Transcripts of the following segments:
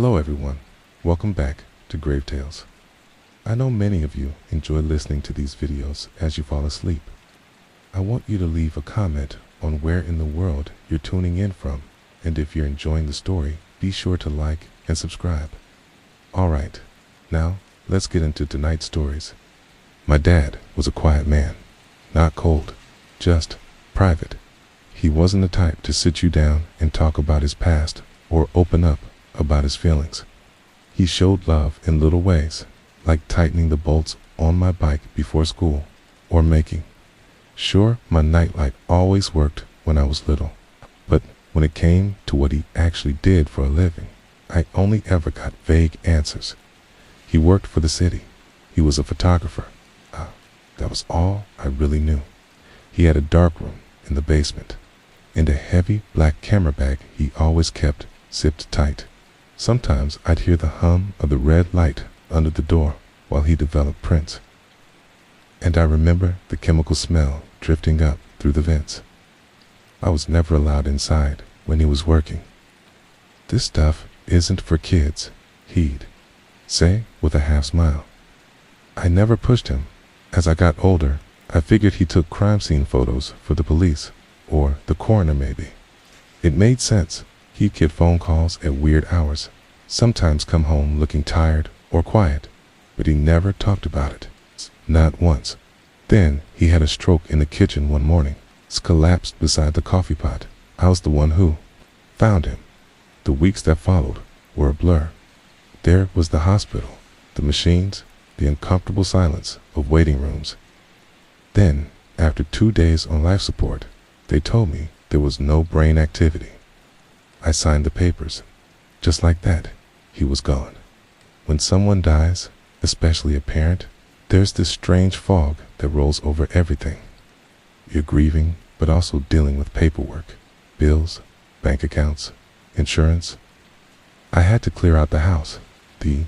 Hello everyone, welcome back to GraveTales. I know many of you enjoy listening to these videos as you fall asleep. I want you to leave a comment on where in the world you're tuning in from, and if you're enjoying the story, be sure to like and subscribe. Alright, now let's get into tonight's stories. My dad was a quiet man, not cold, just private. He wasn't the type to sit you down and talk about his past or open up about his feelings. He showed love in little ways, like tightening the bolts on my bike before school, or making sure my nightlight always worked when I was little. But when it came to what he actually did for a living, I only ever got vague answers. He worked for the city. He was a photographer. That was all I really knew. He had a dark room in the basement, and a heavy black camera bag he always kept zipped tight. Sometimes I'd hear the hum of the red light under the door while he developed prints. And I remember the chemical smell drifting up through the vents. I was never allowed inside when he was working. "This stuff isn't for kids," he'd say with a half smile. I never pushed him. As I got older, I figured he took crime scene photos for the police, or the coroner maybe. It made sense. He'd get phone calls at weird hours, sometimes come home looking tired or quiet, but he never talked about it, not once. Then he had a stroke in the kitchen one morning, collapsed beside the coffee pot. I was the one who found him. The weeks that followed were a blur. There was the hospital, the machines, the uncomfortable silence of waiting rooms. Then, after 2 days on life support, they told me there was no brain activity. I signed the papers. Just like that, he was gone. When someone dies, especially a parent, there's this strange fog that rolls over everything. You're grieving, but also dealing with paperwork, bills, bank accounts, insurance. I had to clear out the house, the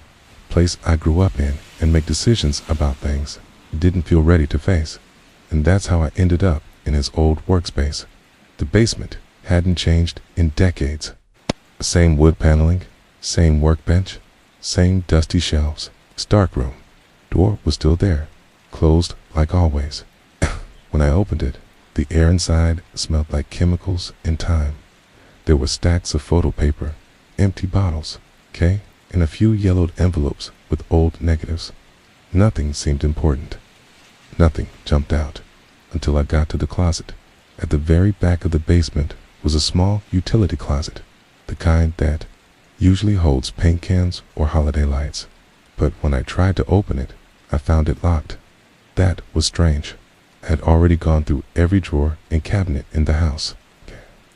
place I grew up in, and make decisions about things I didn't feel ready to face. And that's how I ended up in his old workspace. The basement hadn't changed in decades. Same wood paneling, same workbench, same dusty shelves. Dark room. Door was still there, closed like always. When I opened it, the air inside smelled like chemicals and time. There were stacks of photo paper, empty bottles, and a few yellowed envelopes with old negatives. Nothing seemed important. Nothing jumped out until I got to the closet. At the very back of the basement was a small utility closet, the kind that usually holds paint cans or holiday lights. But when I tried to open it, I found it locked. That was strange. I had already gone through every drawer and cabinet in the house,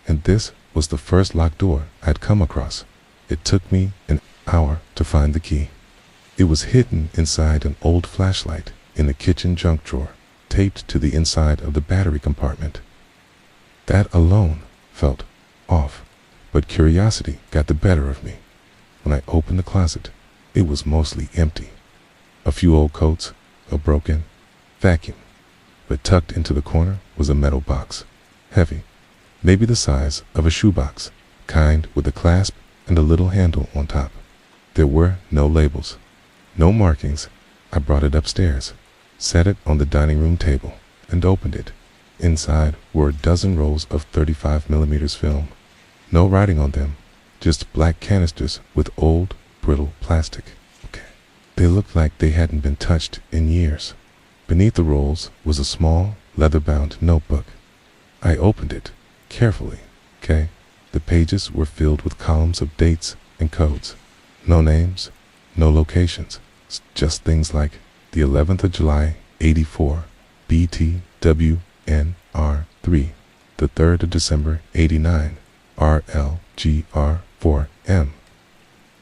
and this was the first locked door I'd come across. It took me an hour to find the key. It was hidden inside an old flashlight in the kitchen junk drawer, taped to the inside of the battery compartment. That alone felt off, but curiosity got the better of me. When I opened the closet, it was mostly empty. A few old coats, a broken vacuum, but tucked into the corner was a metal box, heavy, maybe the size of a shoebox, kind with a clasp and a little handle on top. There were no labels, no markings. I brought it upstairs, set it on the dining room table, and opened it. Inside were a dozen rolls of 35mm film. No writing on them, just black canisters with old, brittle plastic. They looked like they hadn't been touched in years. Beneath the rolls was a small, leather-bound notebook. I opened it carefully, The pages were filled with columns of dates and codes. No names, no locations, just things like the 11th of July, 84, BTWNR3, the 3rd of December, 89, RLGR4M,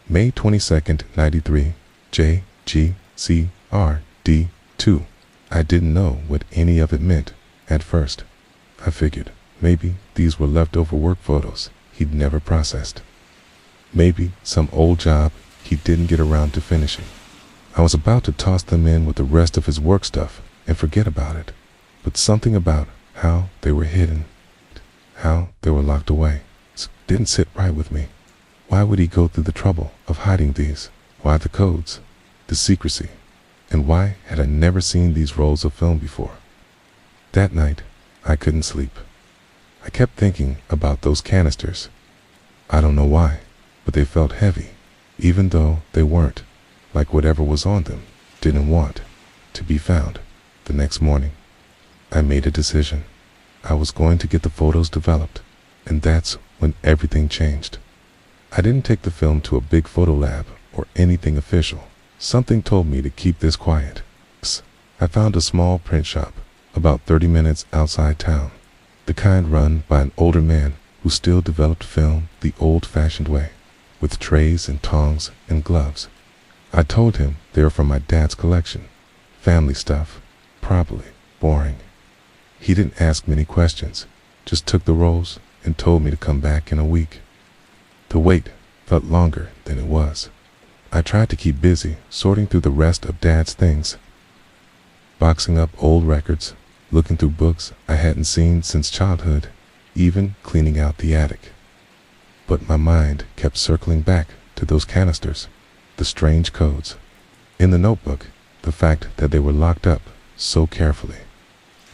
May 22nd, 93, JGCRD2. I didn't know what any of it meant at first. I figured maybe these were leftover work photos he'd never processed. Maybe some old job he didn't get around to finishing. I was about to toss them in with the rest of his work stuff and forget about it, but something about how they were hidden, how they were locked away, didn't sit right with me. Why would he go through the trouble of hiding these? Why the codes? The secrecy? And why had I never seen these rolls of film before? That night, I couldn't sleep. I kept thinking about those canisters. I don't know why, but they felt heavy, even though they weren't, like whatever was on them didn't want to be found. The next morning, I made a decision. I was going to get the photos developed, and that's when everything changed. I didn't take the film to a big photo lab or anything official. Something told me to keep this quiet. I found a small print shop about 30 minutes outside town, the kind run by an older man who still developed film the old-fashioned way, with trays and tongs and gloves. I told him they were from my dad's collection. Family stuff, probably boring. He didn't ask many questions, just took the rolls and told me to come back in a week. The wait felt longer than it was. I tried to keep busy sorting through the rest of Dad's things, boxing up old records, looking through books I hadn't seen since childhood, even cleaning out the attic. But my mind kept circling back to those canisters, the strange codes. In the notebook, the fact that they were locked up so carefully.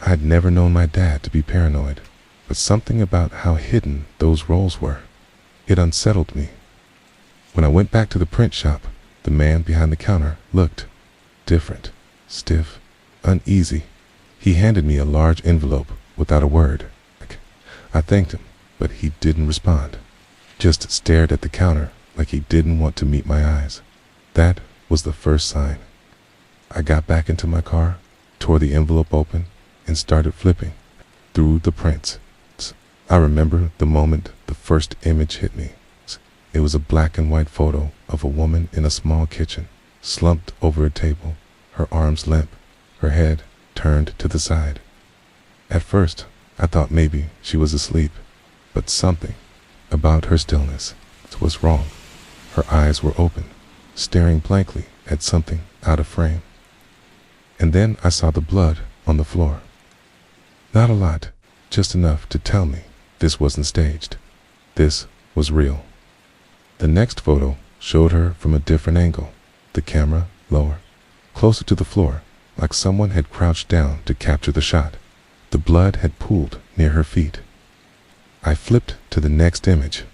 I had never known my dad to be paranoid, but something about how hidden those rolls were. It unsettled me. When I went back to the print shop, the man behind the counter looked different, stiff, uneasy. He handed me a large envelope without a word. I thanked him, but he didn't respond. Just stared at the counter like he didn't want to meet my eyes. That was the first sign. I got back into my car, tore the envelope open, and started flipping through the prints. I remember the moment the first image hit me. It was a black and white photo of a woman in a small kitchen, slumped over a table, her arms limp, her head turned to the side. At first, I thought maybe she was asleep, but something about her stillness was wrong. Her eyes were open, staring blankly at something out of frame. And then I saw the blood on the floor. Not a lot, just enough to tell me this wasn't staged. This was real. The next photo showed her from a different angle, the camera lower, closer to the floor, like someone had crouched down to capture the shot. The blood had pooled near her feet. I flipped to the next image.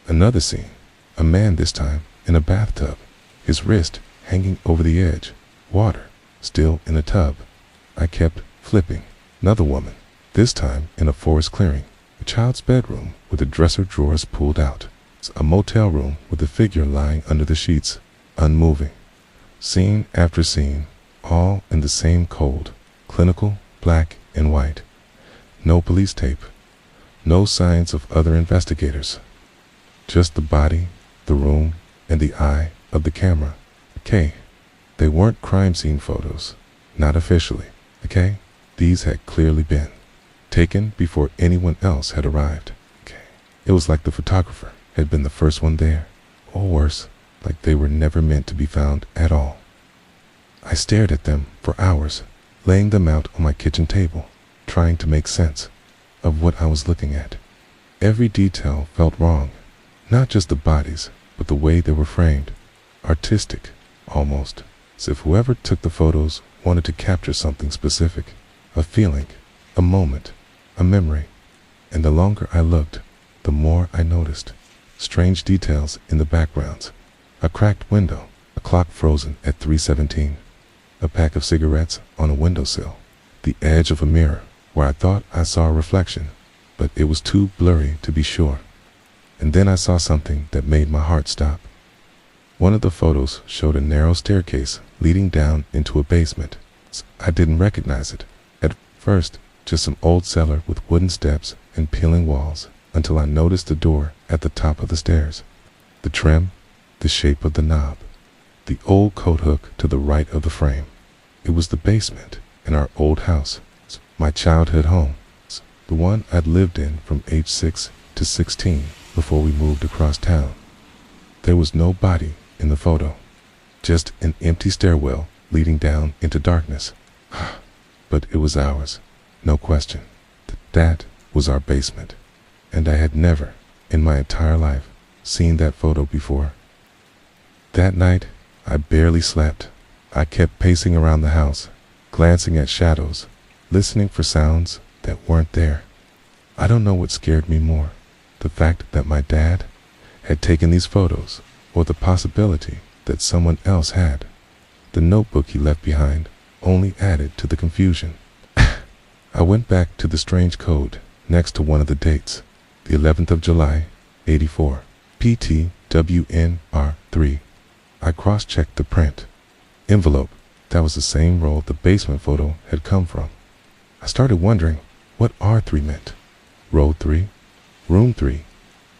Another scene, a man this time in a bathtub, his wrist hanging over the edge, water still in a tub. I kept flipping. Another woman, this time in a forest clearing, a child's bedroom with the dresser drawers pulled out, a motel room with a figure lying under the sheets, unmoving. Scene after scene, all in the same cold, clinical black and white. No police tape, no signs of other investigators. Just the body, the room, and the eye of the camera. Okay, they weren't crime scene photos, not officially. Okay, these had clearly been taken before anyone else had arrived. Okay, it was like the photographer had been the first one there, or worse, like they were never meant to be found at all. I stared at them for hours, laying them out on my kitchen table, trying to make sense of what I was looking at. Every detail felt wrong, not just the bodies, but the way they were framed, artistic, almost, as if whoever took the photos wanted to capture something specific, a feeling, a moment, a memory. And the longer I looked, the more I noticed. Strange details in the backgrounds, a cracked window, a clock frozen at 3:17, a pack of cigarettes on a windowsill, the edge of a mirror where I thought I saw a reflection, but it was too blurry to be sure. And then I saw something that made my heart stop. One of the photos showed a narrow staircase leading down into a basement. I didn't recognize it. At first, just some old cellar with wooden steps and peeling walls, until I noticed the door at the top of the stairs. The trim, the shape of the knob, the old coat hook to the right of the frame. It was the basement in our old house, my childhood home, the one I'd lived in from age 6 to 16 before we moved across town. There was no body in the photo, just an empty stairwell leading down into darkness. But it was ours, no question. That was our basement, and I had never, in my entire life, seen that photo before. That night, I barely slept. I kept pacing around the house, glancing at shadows, listening for sounds that weren't there. I don't know what scared me more, the fact that my dad had taken these photos, or the possibility that someone else had. The notebook he left behind only added to the confusion. I went back to the strange code next to one of the dates, the 11th of July, 84, PTWNR3. I cross-checked the print. Envelope, that was the same roll the basement photo had come from. I started wondering what R3 meant. Row 3, room 3,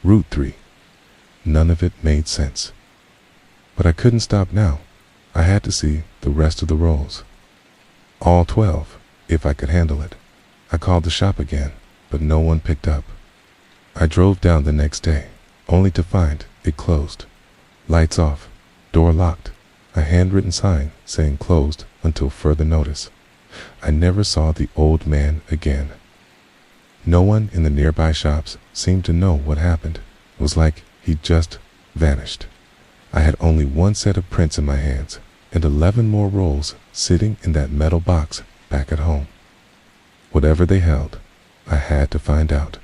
route 3. None of it made sense. But I couldn't stop now. I had to see the rest of the rolls. All 12, if I could handle it. I called the shop again, but no one picked up. I drove down the next day, only to find it closed. Lights off, door locked, a handwritten sign saying closed until further notice. I never saw the old man again. No one in the nearby shops seemed to know what happened. It was like he just vanished. I had only one set of prints in my hands and 11 more rolls sitting in that metal box back at home. Whatever they held, I had to find out.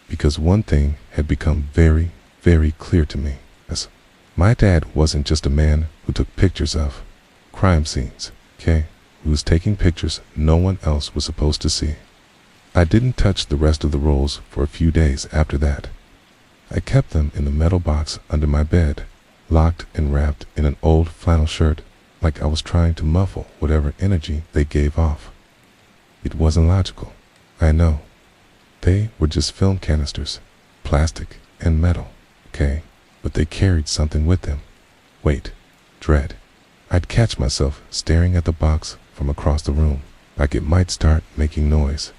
Because one thing had become very, very clear to me. My dad wasn't just a man who took pictures of crime scenes, okay? He was taking pictures no one else was supposed to see. I didn't touch the rest of the rolls for a few days after that. I kept them in the metal box under my bed, locked and wrapped in an old flannel shirt, like I was trying to muffle whatever energy they gave off. It wasn't logical, I know. They were just film canisters, plastic and metal, okay? But they carried something with them. Wait, dread. I'd catch myself staring at the box from across the room, like it might start making noise.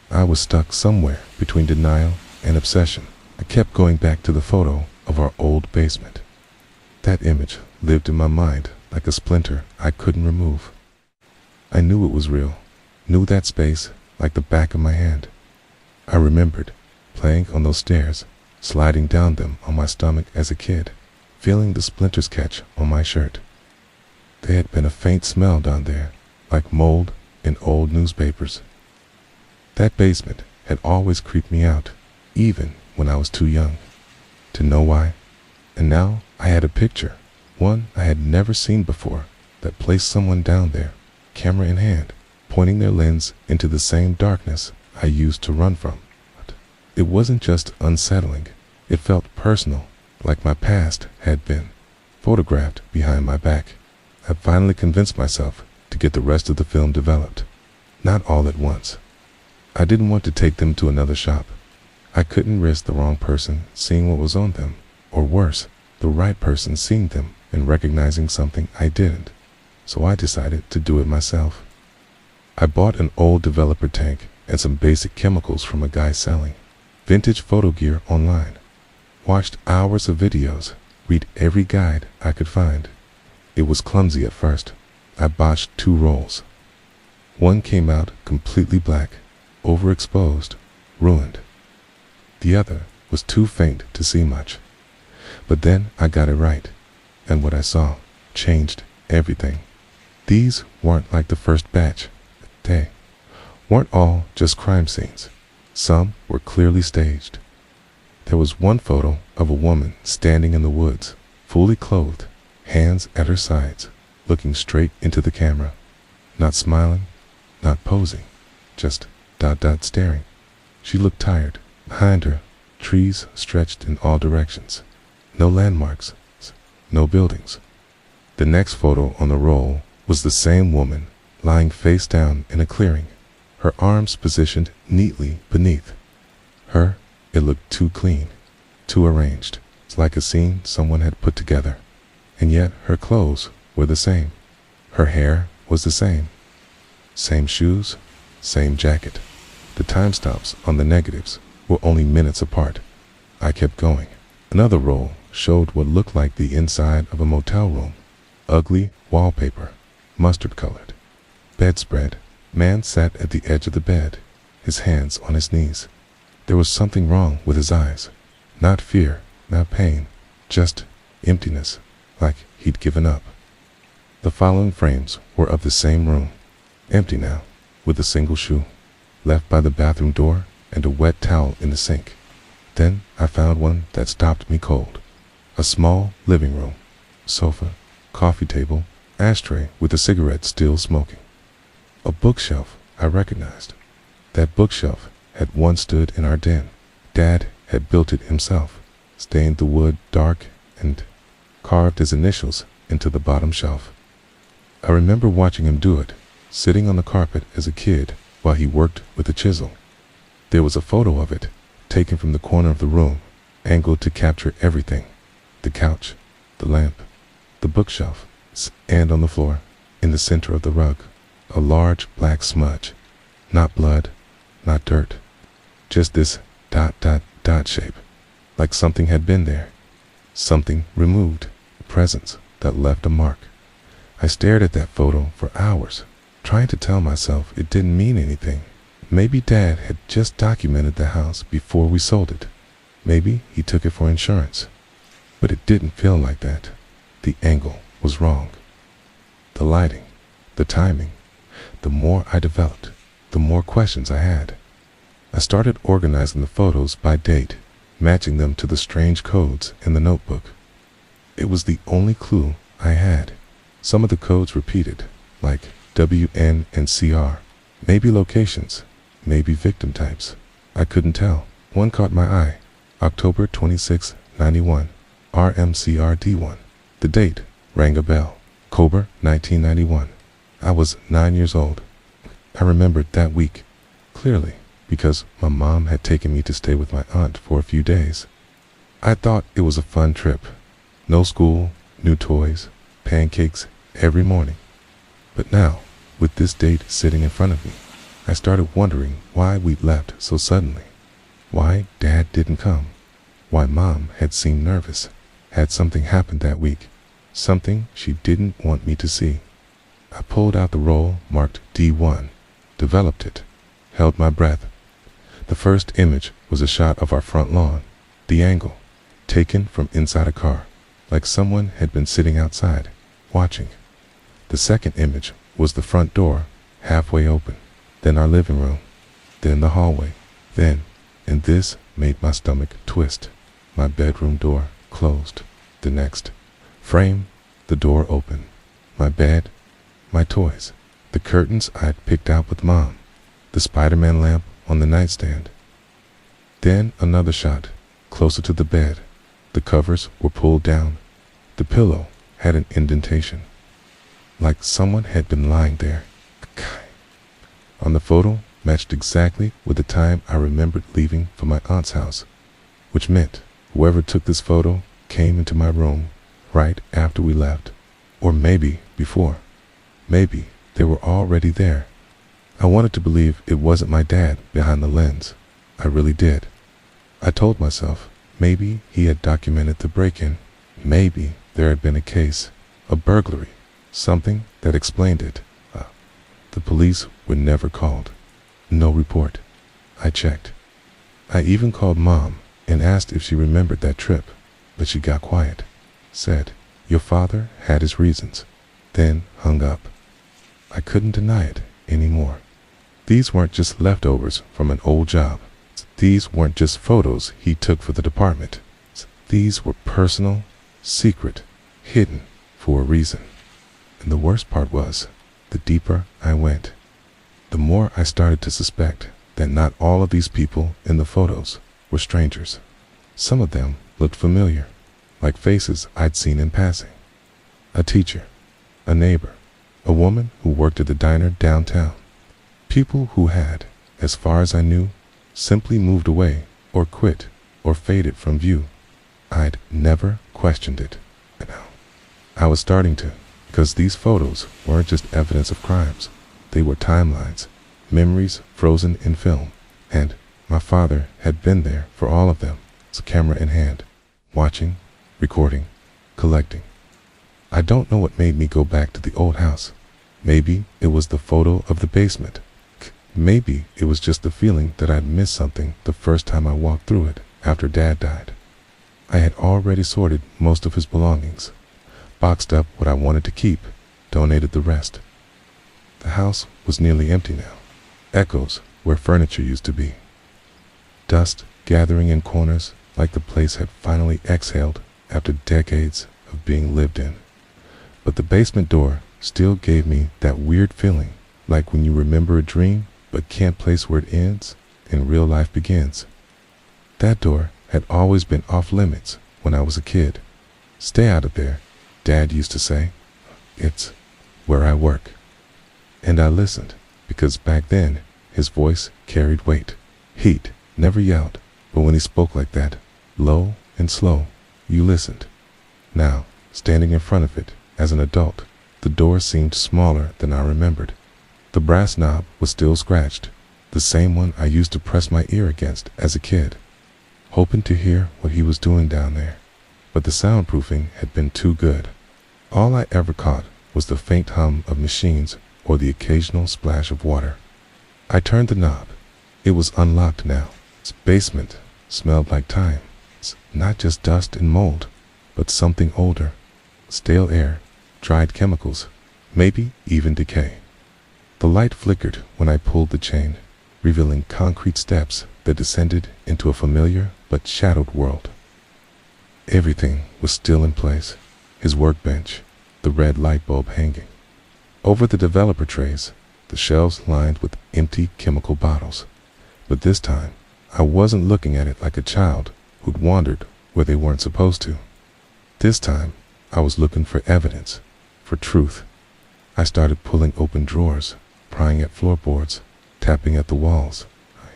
I was stuck somewhere between denial and obsession. I kept going back to the photo of our old basement. That image lived in my mind like a splinter I couldn't remove. I knew it was real, knew that space like the back of my hand. I remembered playing on those stairs, sliding down them on my stomach as a kid, feeling the splinters catch on my shirt. There had been a faint smell down there, like mold in old newspapers. That basement had always creeped me out, even when I was too young to know why. And now I had a picture, one I had never seen before, that placed someone down there, camera in hand, pointing their lens into the same darkness I used to run from. But it wasn't just unsettling, it felt personal, like my past had been photographed behind my back. I finally convinced myself to get the rest of the film developed, not all at once. I didn't want to take them to another shop. I couldn't risk the wrong person seeing what was on them, or worse, the right person seeing them and recognizing something I didn't. So I decided to do it myself. I bought an old developer tank and some basic chemicals from a guy selling vintage photo gear online. Watched hours of videos, read every guide I could find. It was clumsy at first. I botched 2 rolls. One came out completely black, overexposed, ruined. The other was too faint to see much. But then I got it right, and what I saw changed everything. These weren't like the first batch. They weren't all just crime scenes. Some were clearly staged. There was one photo of a woman standing in the woods, fully clothed, hands at her sides, looking straight into the camera. Not smiling, not posing, just staring. She looked tired. Behind her, trees stretched in all directions. No landmarks, no buildings. The next photo on the roll was the same woman, lying face down in a clearing, her arms positioned neatly beneath. Her, it looked too clean, too arranged. It's like a scene someone had put together. And yet her clothes were the same. Her hair was the same. Same shoes, same jacket. The timestamps on the negatives were only minutes apart. I kept going. Another roll showed what looked like the inside of a motel room. Ugly wallpaper, mustard-colored. Bedspread. Man sat at the edge of the bed, his hands on his knees. There was something wrong with his eyes. Not fear, not pain, just emptiness, like he'd given up. The following frames were of the same room, empty now, with a single shoe, left by the bathroom door and a wet towel in the sink. Then I found one that stopped me cold. A small living room, sofa, coffee table, ashtray with a cigarette still smoking. A bookshelf I recognized. That bookshelf had once stood in our den. Dad had built it himself, stained the wood dark and carved his initials into the bottom shelf. I remember watching him do it, sitting on the carpet as a kid while he worked with a chisel. There was a photo of it, taken from the corner of the room, angled to capture everything: the couch, the lamp, the bookshelf, and on the floor, in the center of the rug, a large black smudge. Not blood, not dirt, just this ... shape, like something had been there, something removed, a presence that left a mark. I stared at that photo for hours, trying to tell myself it didn't mean anything. Maybe Dad had just documented the house before we sold it. Maybe he took it for insurance. But it didn't feel like that. The angle was wrong. The lighting, the timing. The more I developed, the more questions I had. I started organizing the photos by date, matching them to the strange codes in the notebook. It was the only clue I had. Some of the codes repeated, like WN and CR. Maybe locations, maybe victim types. I couldn't tell. One caught my eye. October 26, 91. RMCRD1. The date rang a bell. October 1991. I was 9 years old. I remembered that week clearly because my mom had taken me to stay with my aunt for a few days. I thought it was a fun trip. No school, new toys, pancakes every morning. But now, with this date sitting in front of me, I started wondering why we'd left so suddenly. Why Dad didn't come. Why Mom had seemed nervous. Had something happened that week. Something she didn't want me to see. I pulled out the roll marked D1, developed it, held my breath. The first image was a shot of our front lawn, the angle, taken from inside a car, like someone had been sitting outside, watching. The second image was the front door, halfway open, then our living room, then the hallway, then, and this made my stomach twist, my bedroom door closed. The next frame, the door open, my bed, my toys, the curtains I'd picked out with Mom, the Spider-Man lamp on the nightstand. Then another shot, closer to the bed. The covers were pulled down. The pillow had an indentation, like someone had been lying there. On the photo matched exactly with the time I remembered leaving for my aunt's house, which meant whoever took this photo came into my room right after we left, or maybe before. Maybe they were already there. I wanted to believe it wasn't my dad behind the lens. I really did. I told myself maybe he had documented the break-in. Maybe there had been a case, a burglary, something that explained it. The police were never called. No report. I checked. I even called Mom and asked if she remembered that trip, but she got quiet, said, "Your father had his reasons," then hung up. I couldn't deny it anymore. These weren't just leftovers from an old job. These weren't just photos he took for the department. These were personal, secret, hidden for a reason. And the worst part was, the deeper I went, the more I started to suspect that not all of these people in the photos were strangers. Some of them looked familiar, like faces I'd seen in passing. A teacher, a neighbor, a woman who worked at the diner downtown. People who had, as far as I knew, simply moved away or quit or faded from view. I'd never questioned it. But now, I was starting to, because these photos weren't just evidence of crimes. They were timelines, memories frozen in film, and my father had been there for all of them, camera in hand, watching, recording, collecting. I don't know what made me go back to the old house. Maybe it was the photo of the basement. Maybe it was just the feeling that I'd missed something the first time I walked through it after Dad died. I had already sorted most of his belongings, boxed up what I wanted to keep, donated the rest. The house was nearly empty now. Echoes where furniture used to be. Dust gathering in corners like the place had finally exhaled after decades of being lived in. But the basement door still gave me that weird feeling, like when you remember a dream but can't place where it ends and real life begins. That door had always been off limits when I was a kid. Stay out of there, Dad used to say. It's where I work. And I listened, because back then his voice carried weight. Heat never yelled, but when he spoke like that, low and slow, you listened. Now, standing in front of it as an adult, the door seemed smaller than I remembered. The brass knob was still scratched, the same one I used to press my ear against as a kid, hoping to hear what he was doing down there. But the soundproofing had been too good. All I ever caught was the faint hum of machines or the occasional splash of water. I turned the knob. It was unlocked now. Its basement smelled like time. Not just dust and mold, but something older. Stale air, dried chemicals, maybe even decay. The light flickered when I pulled the chain, revealing concrete steps that descended into a familiar but shadowed world. Everything was still in place. His workbench, the red light bulb hanging. Over the developer trays, the shelves lined with empty chemical bottles. But this time, I wasn't looking at it like a child who'd wandered where they weren't supposed to. This time, I was looking for evidence, for truth. I started pulling open drawers, prying at floorboards, tapping at the walls. I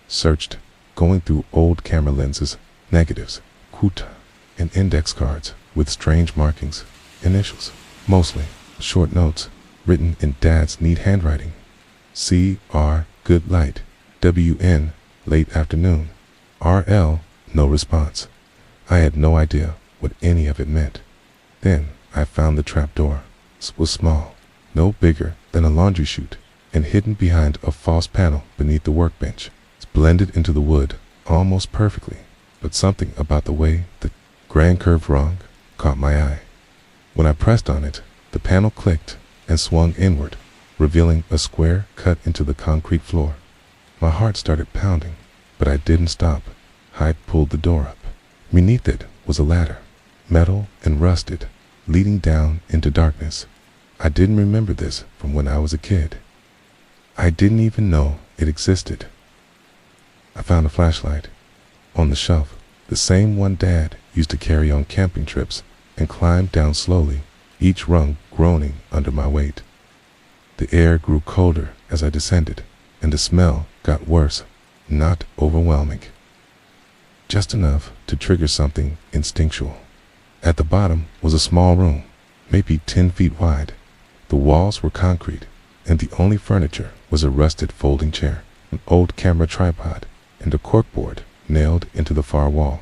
searched, going through old camera lenses, negatives, kuta, and index cards with strange markings, initials, mostly short notes written in Dad's neat handwriting. C.R. Good Light, W.N. Late Afternoon, R.L. No response. I had no idea what any of it meant. Then I found the trapdoor. It was small, no bigger than a laundry chute, and hidden behind a false panel beneath the workbench. It's blended into the wood almost perfectly, but something about the way the grand curved rung caught my eye. When I pressed on it, the panel clicked and swung inward, revealing a square cut into the concrete floor. My heart started pounding, but I didn't stop. I pulled the door up. Beneath it was a ladder, metal and rusted, leading down into darkness. I didn't remember this from when I was a kid. I didn't even know it existed. I found a flashlight on the shelf, the same one Dad used to carry on camping trips, and climbed down slowly, each rung groaning under my weight. The air grew colder as I descended, and the smell got worse, not overwhelming. Just enough to trigger something instinctual. At the bottom was a small room, maybe 10 feet wide. The walls were concrete, and the only furniture was a rusted folding chair, an old camera tripod, and a corkboard nailed into the far wall.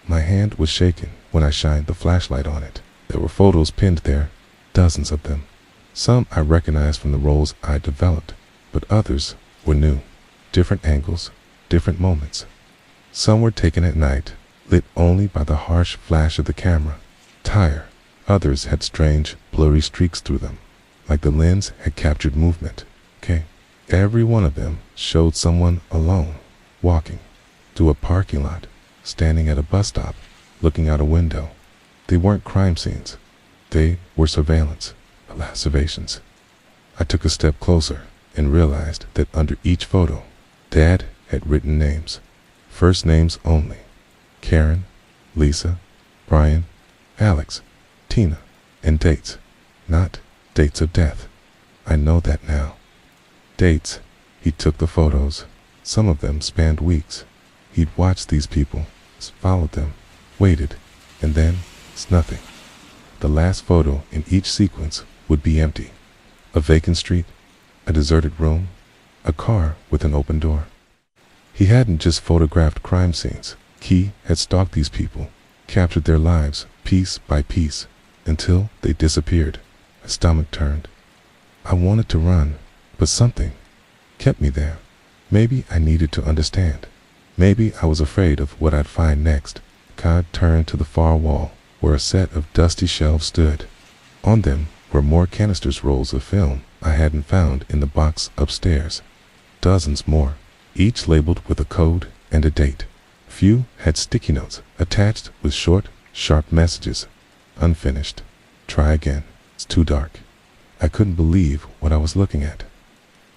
My hand was shaking when I shined the flashlight on it. There were photos pinned there, dozens of them. Some I recognized from the roles I developed, but others were new. Different angles, different moments. Some were taken at night, lit only by the harsh flash of the camera. Tired. Others had strange, blurry streaks through them, like the lens had captured movement. Every one of them showed someone alone, walking to a parking lot, standing at a bus stop, looking out a window. They weren't crime scenes. They were surveillance, observations. I took a step closer and realized that under each photo, Dad had written names. First names only. Karen, Lisa, Brian, Alex, Tina, and dates. Not dates of death. I know that now. Dates. He took the photos. Some of them spanned weeks. He'd watched these people, followed them, waited, and then it's nothing. The last photo in each sequence would be empty. A vacant street, a deserted room, a car with an open door. He hadn't just photographed crime scenes. He had stalked these people, captured their lives piece by piece, until they disappeared. My stomach turned. I wanted to run, but something kept me there. Maybe I needed to understand. Maybe I was afraid of what I'd find next. Cod turned to the far wall, where a set of dusty shelves stood. On them were more canisters rolls of film I hadn't found in the box upstairs. Dozens more, each labeled with a code and a date. Few had sticky notes attached with short, sharp messages. Unfinished. Try again. It's too dark. I couldn't believe what I was looking at.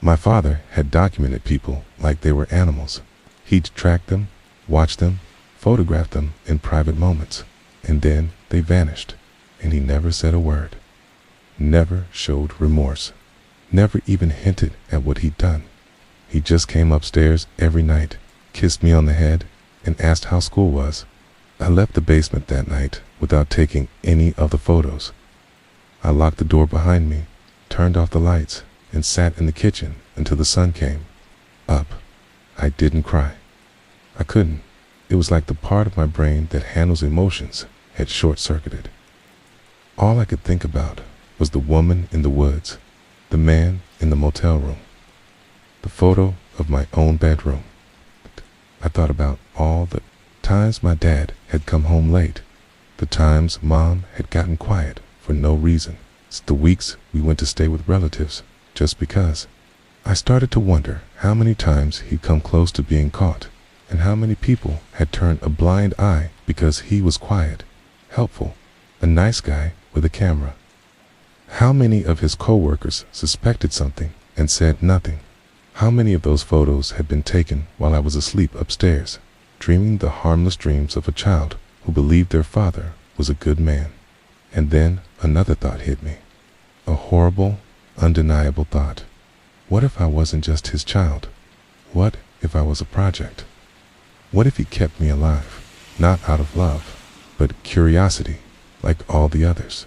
My father had documented people like they were animals. He'd tracked them, watched them, photographed them in private moments, and then they vanished, and he never said a word. Never showed remorse. Never even hinted at what he'd done. He just came upstairs every night, kissed me on the head, and asked how school was. I left the basement that night without taking any of the photos. I locked the door behind me, turned off the lights, and sat in the kitchen until the sun came up. I didn't cry. I couldn't. It was like the part of my brain that handles emotions had short-circuited. All I could think about was the woman in the woods, the man in the motel room, the photo of my own bedroom. I thought about all the times my dad had come home late, the times Mom had gotten quiet for no reason, the weeks we went to stay with relatives just because. I started to wonder how many times he'd come close to being caught, and how many people had turned a blind eye because he was quiet, helpful, a nice guy with a camera. How many of his co-workers suspected something and said nothing? How many of those photos had been taken while I was asleep upstairs, dreaming the harmless dreams of a child who believed their father was a good man? And then another thought hit me. A horrible, undeniable thought. What if I wasn't just his child? What if I was a project? What if he kept me alive, not out of love, but curiosity, like all the others?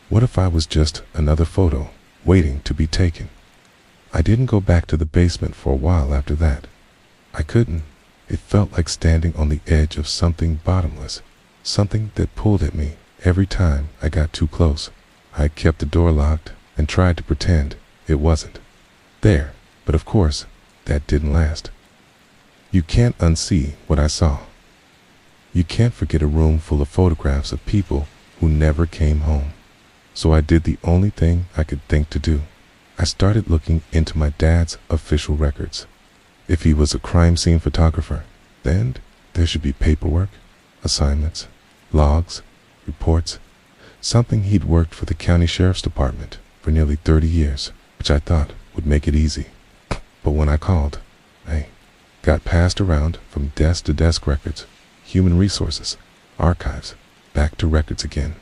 What if I was just another photo, waiting to be taken? I didn't go back to the basement for a while after that. I couldn't. It felt like standing on the edge of something bottomless, something that pulled at me every time I got too close. I kept the door locked and tried to pretend it wasn't there, but of course, that didn't last. You can't unsee what I saw. You can't forget a room full of photographs of people who never came home. So I did the only thing I could think to do. I started looking into my dad's official records. If he was a crime scene photographer, then there should be paperwork, assignments, logs, reports, something he'd worked for the county sheriff's department for nearly 30 years, which I thought would make it easy. But when I called, I got passed around from desk to desk records, human resources, archives, back to records again.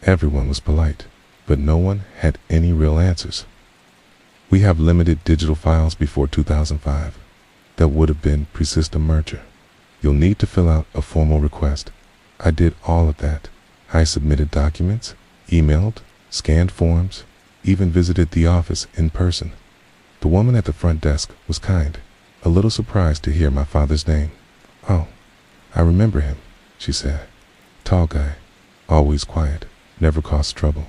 Everyone was polite, but no one had any real answers. We have limited digital files before 2005. That would have been pre-system merger. You'll need to fill out a formal request. I did all of that. I submitted documents, emailed, scanned forms, even visited the office in person. The woman at the front desk was kind, a little surprised to hear my father's name. "Oh, I remember him," she said. "Tall guy, always quiet, never caused trouble."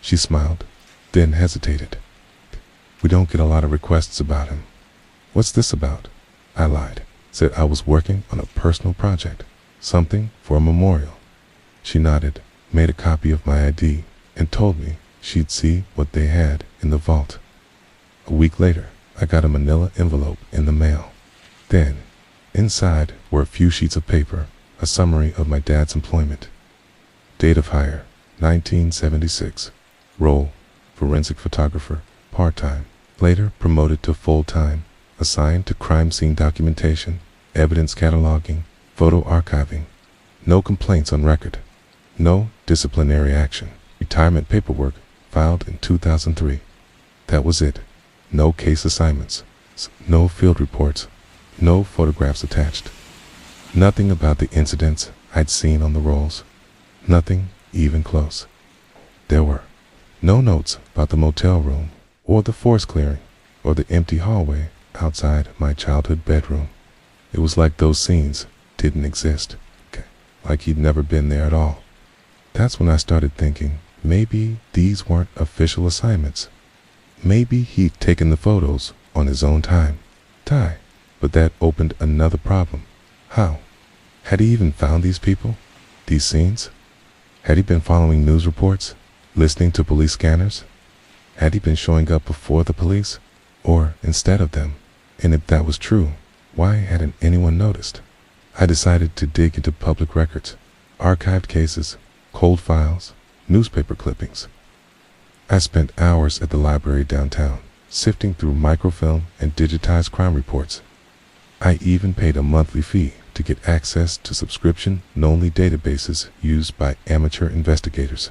She smiled, then hesitated. "We don't get a lot of requests about him." "What's this about?" I lied, said I was working on a personal project, something for a memorial. She nodded, made a copy of my ID, and told me she'd see what they had in the vault. A week later, I got a manila envelope in the mail. Then, inside were a few sheets of paper, a summary of my dad's employment. Date of hire, 1976. Role, forensic photographer, part-time. Later promoted to full-time, assigned to crime scene documentation, evidence cataloging, photo archiving. No complaints on record. No disciplinary action. Retirement paperwork filed in 2003. That was it. No case assignments. No field reports. No photographs attached. Nothing about the incidents I'd seen on the rolls. Nothing even close. There were no notes about the motel room, or the forest clearing, or the empty hallway outside my childhood bedroom. It was like those scenes didn't exist, like he'd never been there at all. That's when I started thinking, maybe these weren't official assignments. Maybe he'd taken the photos on his own time. But that opened another problem. How? Had he even found these people? these scenes? Had he been following news reports, listening to police scanners? Had he been showing up before the police, or instead of them? And if that was true, why hadn't anyone noticed? I decided to dig into public records, archived cases, cold files, newspaper clippings. I spent hours at the library downtown, sifting through microfilm and digitized crime reports. I even paid a monthly fee to get access to subscription-only databases used by amateur investigators.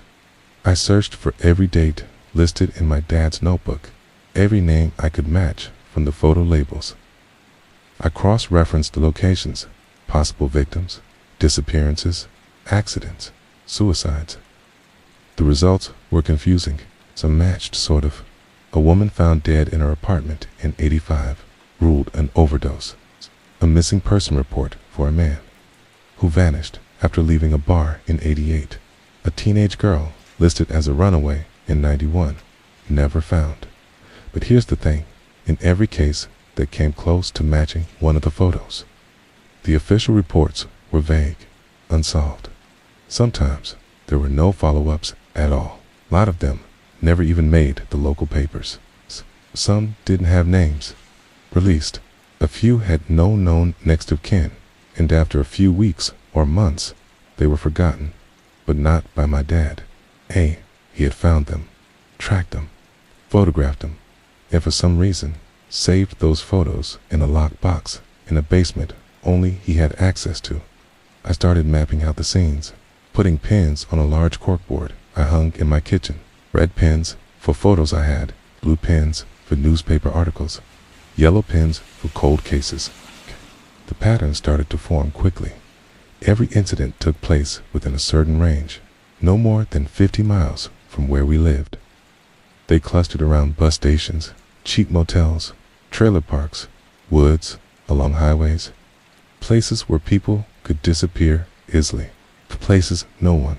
I searched for every date listed in my dad's notebook, every name I could match from the photo labels. I cross-referenced the locations, possible victims, disappearances, accidents, suicides. The results were confusing. Some matched, sort of. A woman found dead in her apartment in '85, ruled an overdose. A missing person report for a man who vanished after leaving a bar in '88. A teenage girl listed as a runaway in '91, never found. But here's the thing, in every case that came close to matching one of the photos, the official reports were vague, unsolved. Sometimes there were no follow-ups at all. A lot of them never even made the local papers. Some didn't have names released. A few had no known next of kin, and after a few weeks or months, they were forgotten, but not by my dad. He had found them, tracked them, photographed them, and for some reason, saved those photos in a locked box in a basement only he had access to. I started mapping out the scenes, putting pins on a large corkboard I hung in my kitchen. Red pens for photos I had, blue pens for newspaper articles, yellow pens for cold cases. The pattern started to form quickly. Every incident took place within a certain range, no more than 50 miles from where we lived. They clustered around bus stations, cheap motels, trailer parks, woods, along highways, places where people could disappear easily, places no one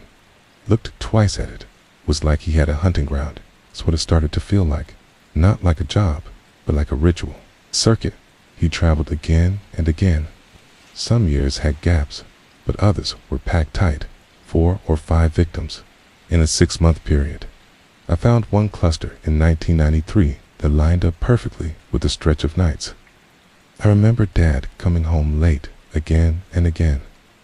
looked twice at. It was like he had a hunting ground. That's what it started to feel like. Not like a job, but like a ritual. Circuit. He traveled again and again. Some years had gaps, but others were packed tight, 4 or 5 victims in a 6-month period. I found one cluster in 1993 that lined up perfectly with a stretch of nights. I remember Dad coming home late again and again,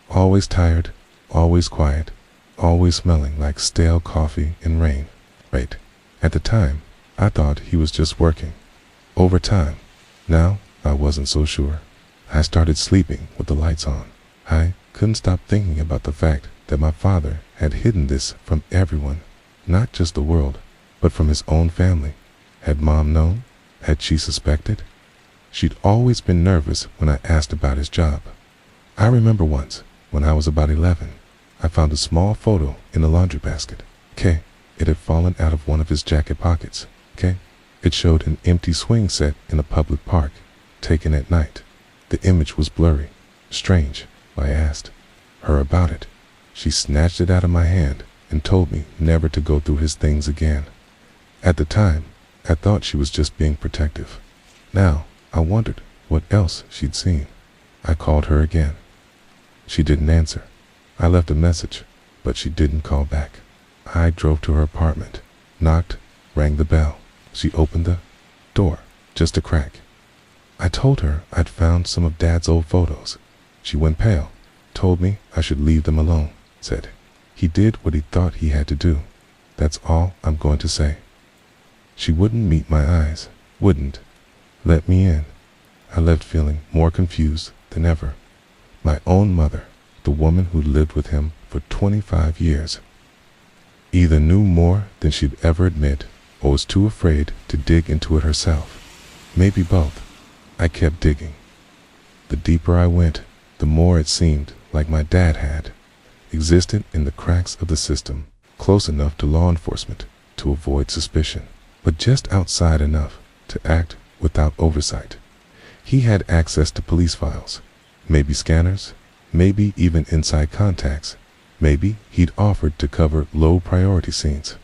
always tired, always quiet, always smelling like stale coffee and rain. Right. At the time, I thought he was just working. Over time, now I wasn't so sure. I started sleeping with the lights on. I couldn't stop thinking about the fact that my father had hidden this from everyone, not just the world, but from his own family. Had Mom known? Had she suspected? She'd always been nervous when I asked about his job. I remember once, when I was about 11, I found a small photo in a laundry basket. It had fallen out of one of his jacket pockets. It showed an empty swing set in a public park, taken at night. The image was blurry, strange. I asked her about it. She snatched it out of my hand and told me never to go through his things again. At the time, I thought she was just being protective. Now, I wondered what else she'd seen. I called her again. She didn't answer. I left a message, but she didn't call back. I drove to her apartment, knocked, rang the bell. She opened the door, just a crack. I told her I'd found some of Dad's old photos. She went pale, told me I should leave them alone, said he did what he thought he had to do. That's all I'm going to say. She wouldn't meet my eyes, wouldn't let me in. I left feeling more confused than ever. My own mother, the woman who lived with him for 25 years, either knew more than she'd ever admit or was too afraid to dig into it herself. Maybe both. I kept digging. The deeper I went, the more it seemed like my dad had existed in the cracks of the system, close enough to law enforcement to avoid suspicion, but just outside enough to act without oversight. He had access to police files, maybe scanners, maybe even inside contacts. Maybe he'd offered to cover low-priority scenes.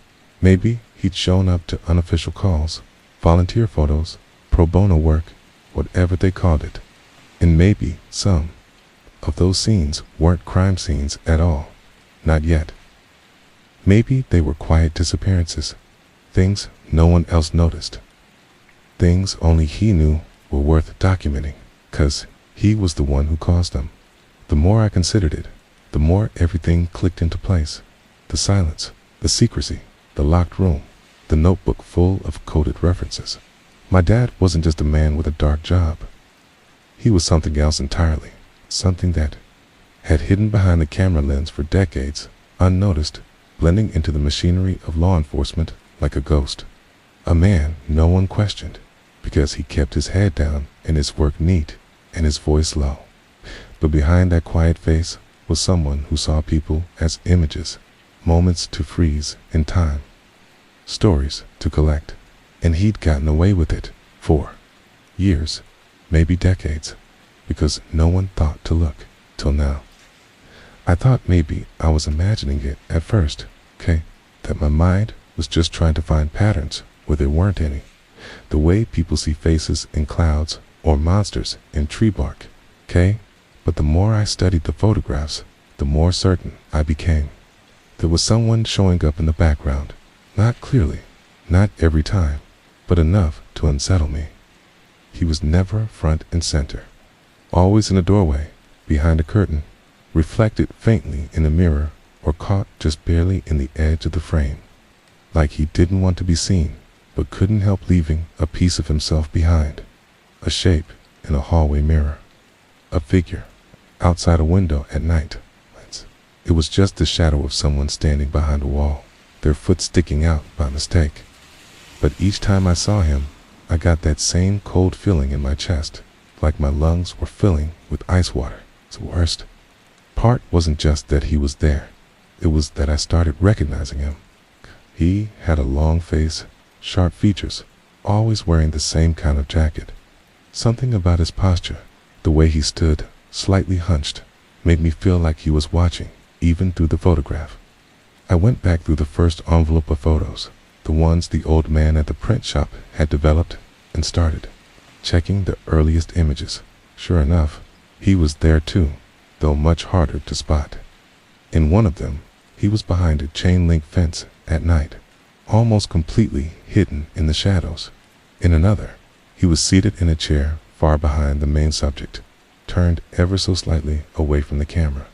Maybe he'd shown up to unofficial calls, volunteer photos, pro bono work, whatever they called it. And maybe some of those scenes weren't crime scenes at all. Not yet. Maybe they were quiet disappearances, things no one else noticed, things only he knew were worth documenting, 'cause he was the one who caused them. The more I considered it, the more everything clicked into place. The silence, the secrecy, the locked room, the notebook full of coded references. My dad wasn't just a man with a dark job. He was something else entirely, something that had hidden behind the camera lens for decades, unnoticed, blending into the machinery of law enforcement like a ghost. A man no one questioned, because he kept his head down and his work neat and his voice low. But behind that quiet face was someone who saw people as images, moments to freeze in time, stories to collect. And he'd gotten away with it for years, maybe decades, because no one thought to look till now. I thought maybe I was imagining it at first, okay? That my mind was just trying to find patterns where there weren't any. The way people see faces in clouds or monsters in tree bark, okay? But the more I studied the photographs, the more certain I became. There was someone showing up in the background, not clearly, not every time, but enough to unsettle me. He was never front and center, always in a doorway, behind a curtain, reflected faintly in a mirror, or caught just barely in the edge of the frame, like he didn't want to be seen, but couldn't help leaving a piece of himself behind. A shape in a hallway mirror, a figure outside a window at night. It was just the shadow of someone standing behind a wall, their foot sticking out by mistake. But each time I saw him, I got that same cold feeling in my chest, like my lungs were filling with ice water. It's the worst part wasn't just that he was there, it was that I started recognizing him. He had a long face, sharp features, always wearing the same kind of jacket. Something about his posture, the way he stood, slightly hunched, made me feel like he was watching, even through the photograph. I went back through the first envelope of photos, the ones the old man at the print shop had developed, and started checking the earliest images. Sure enough, he was there too, though much harder to spot. In one of them, he was behind a chain-link fence at night, almost completely hidden in the shadows. In another, he was seated in a chair far behind the main subject, turned ever so slightly away from the camera.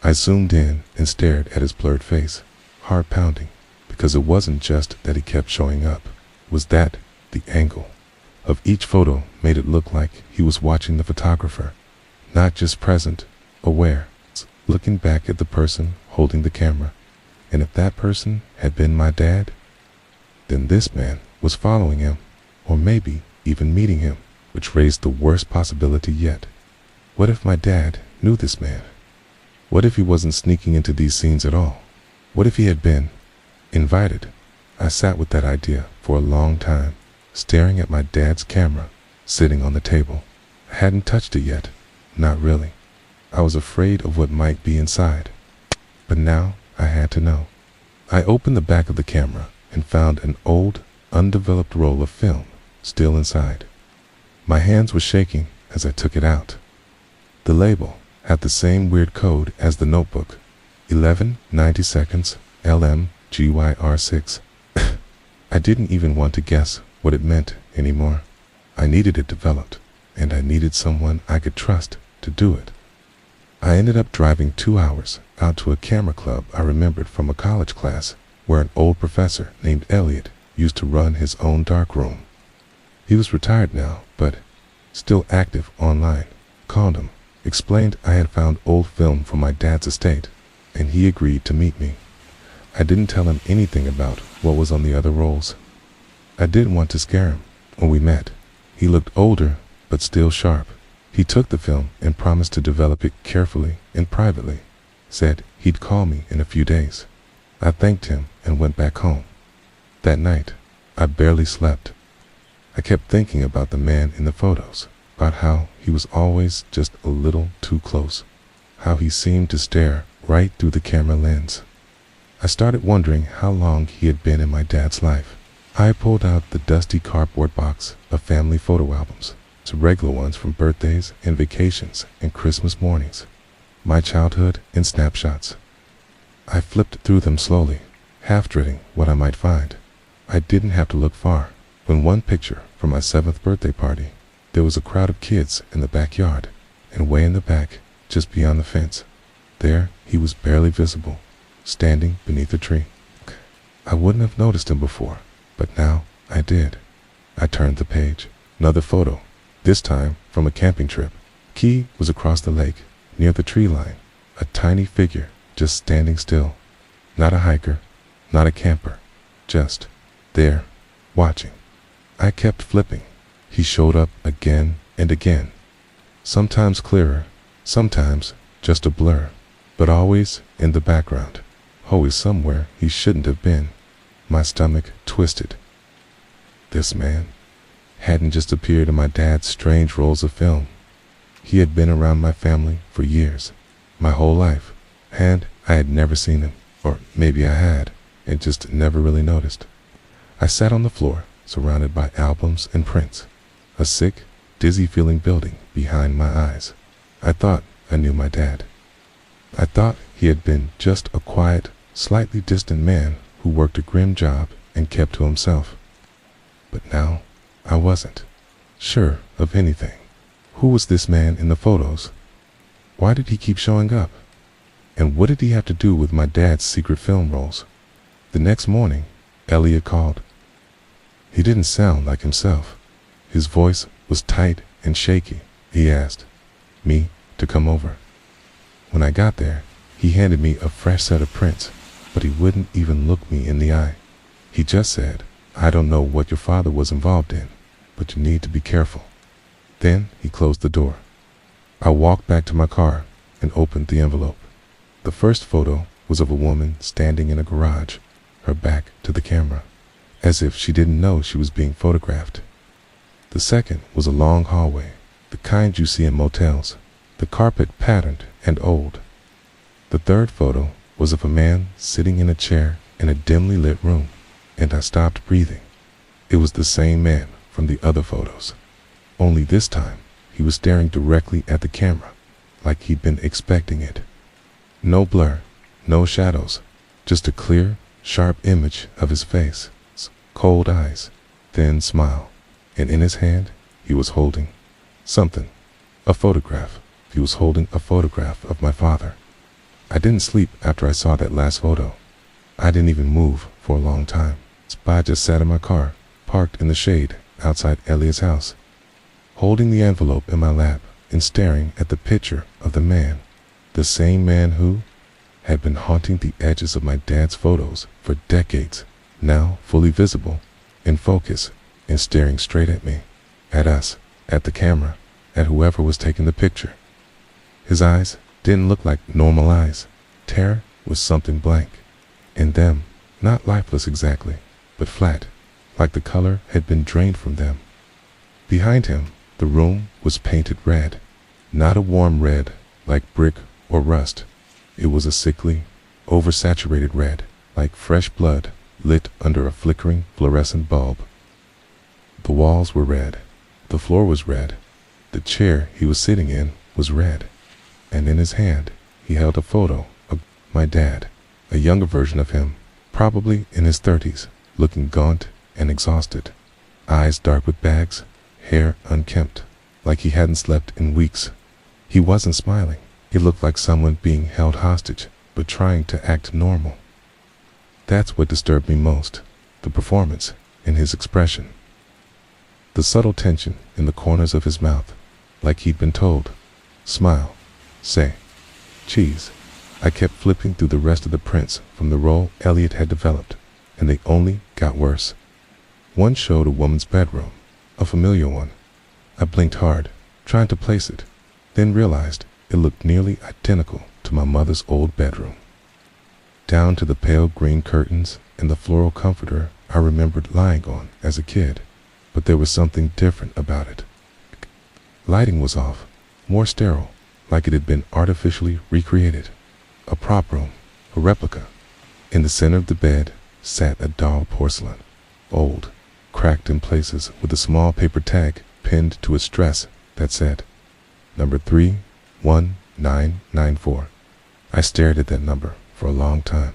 I zoomed in and stared at his blurred face, heart pounding, because it wasn't just that he kept showing up. It was that the angle of each photo made it look like he was watching the photographer, not just present, aware, looking back at the person holding the camera. And if that person had been my dad, then this man was following him, or maybe even meeting him, which raised the worst possibility yet. What if my dad knew this man? What if he wasn't sneaking into these scenes at all? What if he had been invited? I sat with that idea for a long time, staring at my dad's camera sitting on the table. I hadn't touched it yet, not really. I was afraid of what might be inside, but now I had to know. I opened the back of the camera and found an old, undeveloped roll of film still inside. My hands were shaking as I took it out. The label had the same weird code as the notebook, 1190 seconds, LMGYR6. I didn't even want to guess what it meant anymore. I needed it developed, and I needed someone I could trust to do it. I ended up driving 2 hours out to a camera club I remembered from a college class where an old professor named Elliot used to run his own darkroom. He was retired now, but still active online. Called him, explained I had found old film from my dad's estate, and he agreed to meet me. I didn't tell him anything about what was on the other rolls. I didn't want to scare him. When we met, he looked older, but still sharp. He took the film and promised to develop it carefully and privately, said he'd call me in a few days. I thanked him and went back home. That night, I barely slept. I kept thinking about the man in the photos, about how he was always just a little too close, how he seemed to stare right through the camera lens. I started wondering how long he had been in my dad's life. I pulled out the dusty cardboard box of family photo albums, some regular ones from birthdays and vacations and Christmas mornings, my childhood in snapshots. I flipped through them slowly, half dreading what I might find. I didn't have to look far. When one picture from my 7th birthday party, there was a crowd of kids in the backyard, and way in the back, just beyond the fence, there he was barely visible, standing beneath a tree. I wouldn't have noticed him before, but now I did. I turned the page. Another photo, this time from a camping trip. Key was across the lake, near the tree line, a tiny figure just standing still. Not a hiker, not a camper, just there, watching. I kept flipping. He showed up again and again. Sometimes clearer, sometimes just a blur, but always in the background, always somewhere he shouldn't have been. My stomach twisted. This man hadn't just appeared in my dad's strange rolls of film. He had been around my family for years, my whole life, and I had never seen him, or maybe I had, and just never really noticed. I sat on the floor, surrounded by albums and prints, a sick, dizzy feeling building behind my eyes. I thought I knew my dad. I thought he had been just a quiet, slightly distant man who worked a grim job and kept to himself. But now, I wasn't sure of anything. Who was this man in the photos? Why did he keep showing up? And what did he have to do with my dad's secret film rolls? The next morning, Elliot called. He didn't sound like himself. His voice was tight and shaky. He asked me to come over. When I got there, he handed me a fresh set of prints, but he wouldn't even look me in the eye. He just said, "I don't know what your father was involved in, but you need to be careful." Then he closed the door. I walked back to my car and opened the envelope. The first photo was of a woman standing in a garage, her back to the camera, as if she didn't know she was being photographed. The second was a long hallway, the kind you see in motels, the carpet patterned and old. The third photo was of a man sitting in a chair in a dimly lit room, and I stopped breathing. It was the same man from the other photos, only this time he was staring directly at the camera, like he'd been expecting it. No blur, no shadows, just a clear, sharp image of his face, cold eyes, thin smile, and in his hand he was holding something, a photograph. He was holding a photograph of my father. I didn't sleep after I saw that last photo. I didn't even move for a long time. I just sat in my car, parked in the shade outside Elliot's house, holding the envelope in my lap and staring at the picture of the man, the same man who had been haunting the edges of my dad's photos for decades, now fully visible, in focus, and staring straight at me, at us, at the camera, at whoever was taking the picture. His eyes didn't look like normal eyes. Terror was something blank. In them, not lifeless exactly, but flat, like the color had been drained from them. Behind him, the room was painted red, not a warm red like brick or rust. It was a sickly, oversaturated red, like fresh blood lit under a flickering fluorescent bulb. The walls were red, the floor was red, the chair he was sitting in was red, and in his hand he held a photo of my dad, a younger version of him, probably in his 30s, looking gaunt and exhausted, eyes dark with bags, hair unkempt, like he hadn't slept in weeks. He wasn't smiling. He looked like someone being held hostage, but trying to act normal. That's what disturbed me most, the performance in his expression. The subtle tension in the corners of his mouth, like he'd been told, smile, say, cheese. I kept flipping through the rest of the prints from the roll Elliot had developed, and they only got worse. One showed a woman's bedroom, a familiar one. I blinked hard, trying to place it, then realized it looked nearly identical to my mother's old bedroom, down to the pale green curtains and the floral comforter I remembered lying on as a kid. But there was something different about it. Lighting was off, more sterile, like it had been artificially recreated. A prop room, a replica. In the center of the bed sat a doll porcelain, old, cracked in places, with a small paper tag pinned to its dress that said, "Number 31994. I stared at that number for a long time.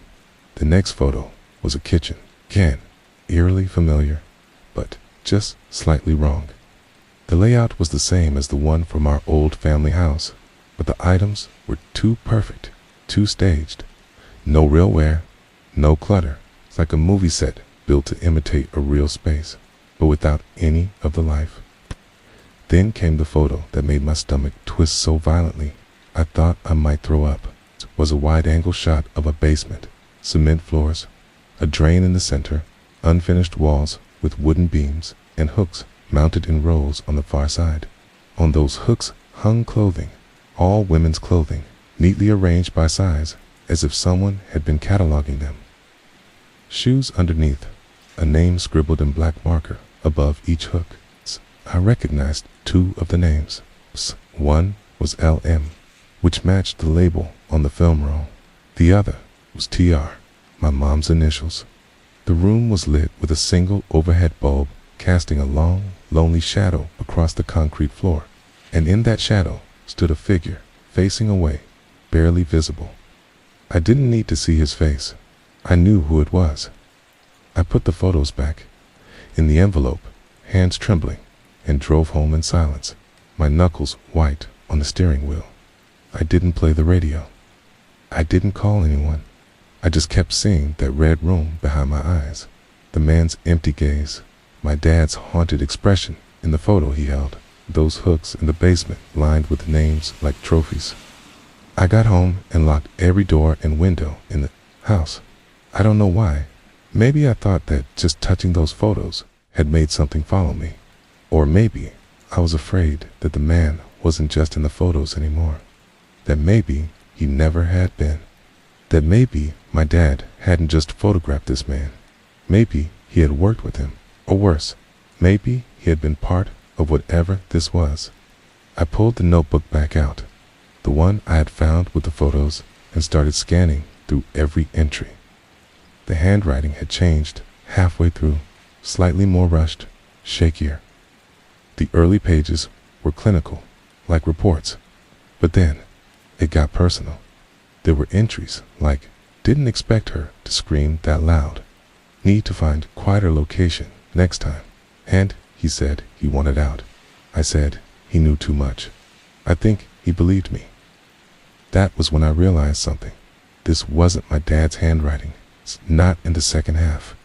The next photo was a kitchen. Again, eerily familiar, but just slightly wrong. The layout was the same as the one from our old family house, but the items were too perfect, too staged. No real wear, no clutter. It's like a movie set built to imitate a real space, but without any of the life. Then came the photo that made my stomach twist so violently I thought I might throw up. It was a wide-angle shot of a basement, cement floors, a drain in the center, unfinished walls with wooden beams and hooks mounted in rows on the far side. On those hooks hung clothing, all women's clothing, neatly arranged by size, as if someone had been cataloging them. Shoes underneath, a name scribbled in black marker above each hook. I recognized two of the names. One was LM, which matched the label on the film roll. The other was TR, my mom's initials. The room was lit with a single overhead bulb casting a long, lonely shadow across the concrete floor, and in that shadow stood a figure facing away, barely visible. I didn't need to see his face. I knew who it was. I put the photos back in the envelope, hands trembling, and drove home in silence, my knuckles white on the steering wheel. I didn't play the radio. I didn't call anyone. I just kept seeing that red room behind my eyes, the man's empty gaze, my dad's haunted expression in the photo he held, those hooks in the basement lined with names like trophies. I got home and locked every door and window in the house. I don't know why. Maybe I thought that just touching those photos had made something follow me. Or maybe I was afraid that the man wasn't just in the photos anymore. That maybe he never had been. That maybe my dad hadn't just photographed this man. Maybe he had worked with him. Or worse, maybe he had been part of whatever this was. I pulled the notebook back out, the one I had found with the photos, and started scanning through every entry. The handwriting had changed halfway through, slightly more rushed, shakier. The early pages were clinical, like reports, but then it got personal. There were entries like, didn't expect her to scream that loud. Need to find quieter location next time. And he said he wanted out. I said he knew too much. I think he believed me. That was when I realized something. This wasn't my dad's handwriting. It's not in the second half.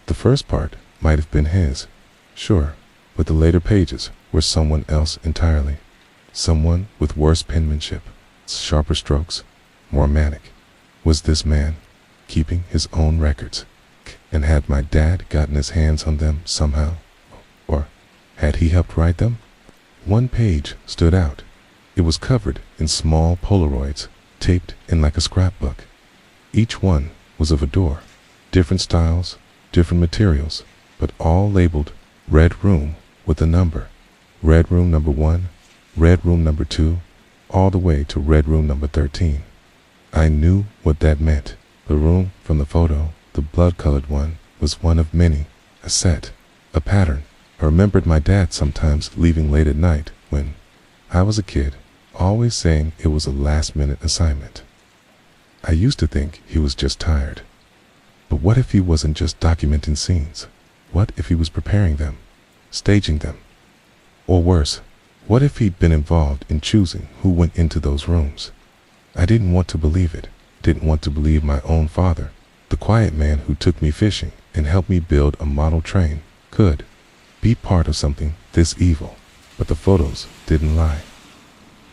The first part might have been his, sure, but the later pages were someone else entirely. Someone with worse penmanship, sharper strokes, more manic. Was this man keeping his own records? And had my dad gotten his hands on them somehow? Or had he helped write them? One page stood out. It was covered in small Polaroids, taped in like a scrapbook. Each one was of a door, different styles, different materials, but all labeled Red Room with a number. Red Room number 1, Red Room number 2, all the way to Red Room number 13. I knew what that meant. The room from the photo, the blood-colored one, was one of many, a set, a pattern. I remembered my dad sometimes leaving late at night when I was a kid, always saying it was a last-minute assignment. I used to think he was just tired. But what if he wasn't just documenting scenes? What if he was preparing them, staging them? Or worse, what if he'd been involved in choosing who went into those rooms? I didn't want to believe it, didn't want to believe my own father, the quiet man who took me fishing and helped me build a model train, could be part of something this evil. But the photos didn't lie.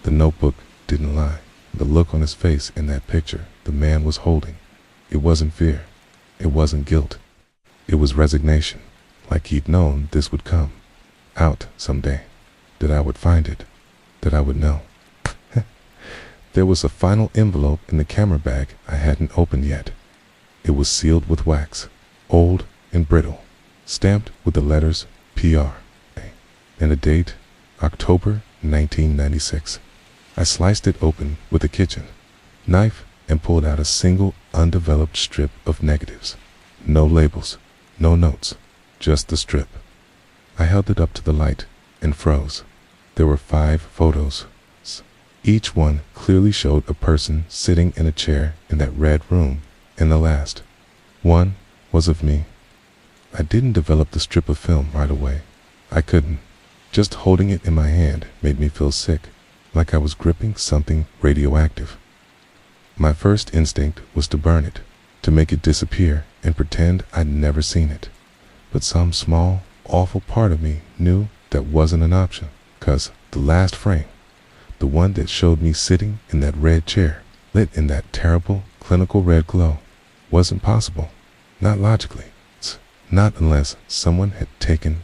The notebook didn't lie. The look on his face in that picture the man was holding, it wasn't fear, it wasn't guilt, it was resignation, like he'd known this would come out someday, that I would find it, that I would know. There was a final envelope in the camera bag I hadn't opened yet. It was sealed with wax, old and brittle, stamped with the letters PR, and a date, October 1996. I sliced it open with a kitchen knife and pulled out a single undeveloped strip of negatives. No labels, no notes, just the strip. I held it up to the light and froze. There were 5 photos. Each one clearly showed a person sitting in a chair in that red room, and the last one was of me. I didn't develop the strip of film right away. I couldn't. Just holding it in my hand made me feel sick, like I was gripping something radioactive. My first instinct was to burn it, to make it disappear and pretend I'd never seen it. But some small, awful part of me knew that wasn't an option, 'cause the last frame, the one that showed me sitting in that red chair, lit in that terrible clinical red glow, wasn't possible. Not logically. Not unless someone had taken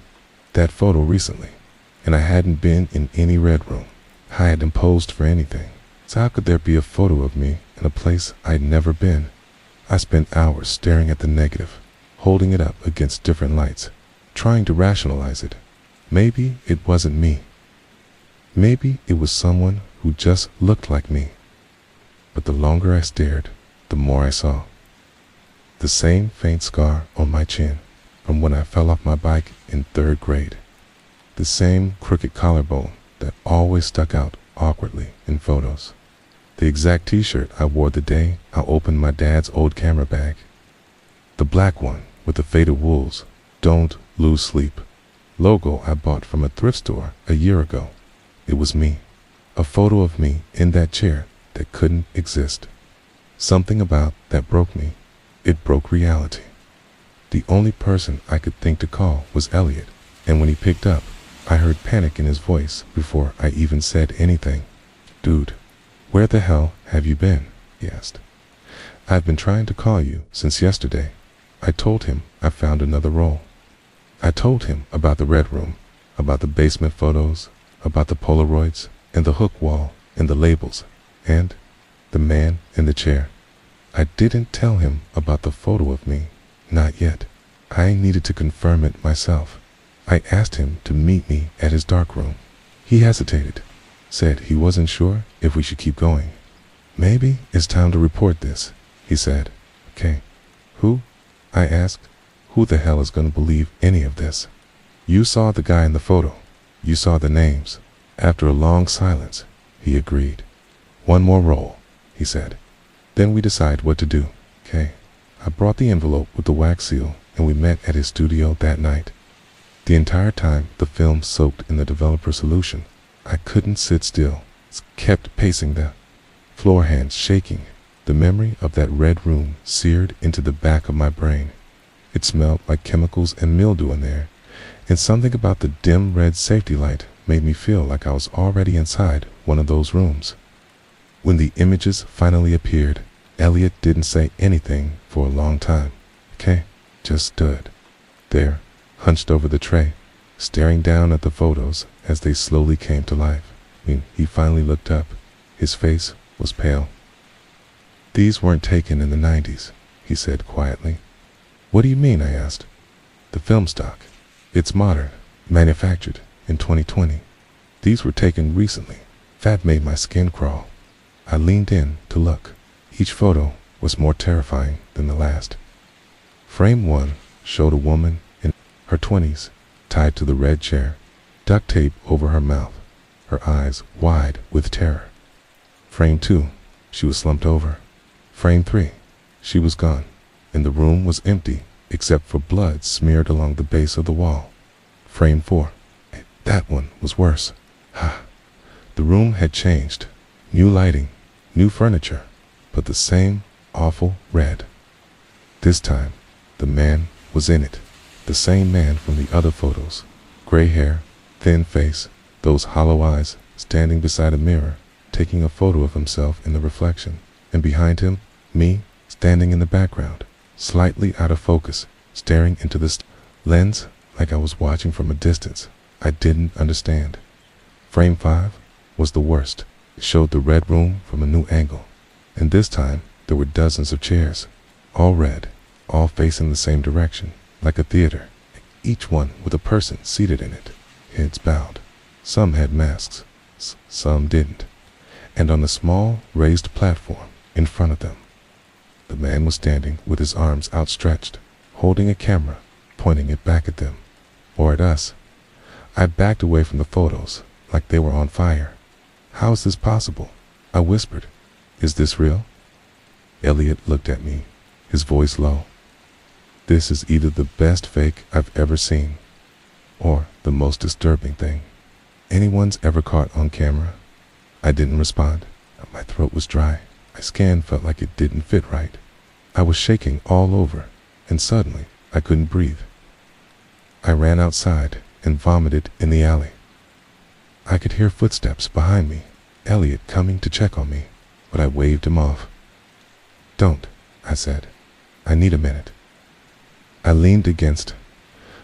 that photo recently, and I hadn't been in any red room. I hadn't posed for anything. So how could there be a photo of me in a place I'd never been? I spent hours staring at the negative, holding it up against different lights, trying to rationalize it. Maybe it wasn't me. Maybe it was someone who just looked like me. But the longer I stared, the more I saw. The same faint scar on my chin from when I fell off my bike in 3rd grade. The same crooked collarbone that always stuck out awkwardly in photos. The exact t-shirt I wore the day I opened my dad's old camera bag. The black one with the faded wools, "Don't lose sleep" logo I bought from a thrift store a year ago. It was me. A photo of me in that chair that couldn't exist. Something about that broke me. It broke reality. The only person I could think to call was Elliot, and when he picked up, I heard panic in his voice before I even said anything. "Dude, where the hell have you been?" he asked. "I've been trying to call you since yesterday." I told him I found another role. I told him about the red room, about the basement photos, about the Polaroids, and the hook wall, and the labels, and the man in the chair. I didn't tell him about the photo of me. Not yet. I needed to confirm it myself. I asked him to meet me at his darkroom. He hesitated, said he wasn't sure if we should keep going. "Maybe it's time to report this," he said. "Okay. Who?" I asked. "Who the hell is going to believe any of this?" "You saw the guy in the photo. You saw the names." After a long silence, he agreed. "One more roll," he said. "Then we decide what to do." "Okay." I brought the envelope with the wax seal, and we met at his studio that night. The entire time the film soaked in the developer solution, I couldn't sit still. Kept pacing the floor, hands shaking. The memory of that red room seared into the back of my brain. It smelled like chemicals and mildew in there, and something about the dim red safety light made me feel like I was already inside one of those rooms. When the images finally appeared, Elliot didn't say anything for a long time. Okay, just stood there, hunched over the tray, staring down at the photos as they slowly came to life. When he finally looked up, his face was pale. "These weren't taken in the 90s, he said quietly. "What do you mean?" I asked. "The film stock. It's modern, manufactured in 2020. These were taken recently." That made my skin crawl. I leaned in to look. Each photo was more terrifying than the last. Frame 1 showed a woman in her 20s, tied to the red chair, duct tape over her mouth, her eyes wide with terror. Frame 2, she was slumped over. Frame 3, she was gone, and the room was empty except for blood smeared along the base of the wall. Frame 4, that one was worse. The room had changed. New lighting, new furniture, but the same awful red. This time, the man was in it. The same man from the other photos. Gray hair, thin face, those hollow eyes, standing beside a mirror, taking a photo of himself in the reflection. And behind him, me, standing in the background, slightly out of focus, staring into the lens like I was watching from a distance. I didn't understand. Frame 5 was the worst. It showed the red room from a new angle. And this time, there were dozens of chairs, all red, all facing the same direction, like a theater, each one with a person seated in it, heads bowed. Some had masks, some didn't. And on the small, raised platform in front of them, the man was standing with his arms outstretched, holding a camera, pointing it back at them, or at us. I backed away from the photos, like they were on fire. How is this possible? I whispered. Is this real? Elliot looked at me, his voice low. This is either the best fake I've ever seen, or the most disturbing thing anyone's ever caught on camera. I didn't respond. My throat was dry. My skin felt like it didn't fit right. I was shaking all over, and suddenly I couldn't breathe. I ran outside and vomited in the alley. I could hear footsteps behind me, Elliot coming to check on me, but I waved him off. Don't, I said. I need a minute. I leaned against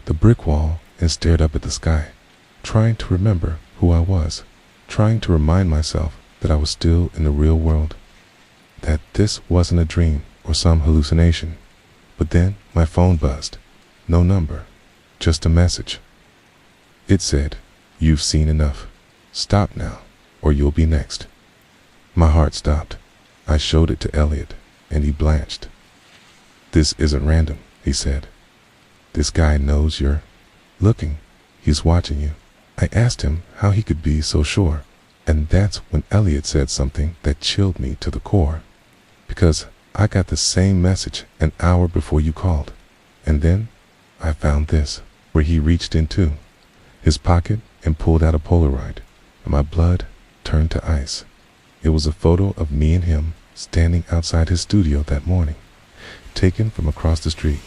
the brick wall and stared up at the sky, trying to remember who I was, trying to remind myself that I was still in the real world, that this wasn't a dream or some hallucination. But then my phone buzzed. No number, just a message. It said, "You've seen enough. Stop now, or you'll be next." My heart stopped. I showed it to Elliot, and he blanched. "This isn't random," he said. "This guy knows you're looking. He's watching you." I asked him how he could be so sure, and that's when Elliot said something that chilled me to the core. Because I got the same message an hour before you called. And then I found this, where he reached into his pocket and pulled out a Polaroid, and my blood turned to ice. It was a photo of me and him standing outside his studio that morning, taken from across the street,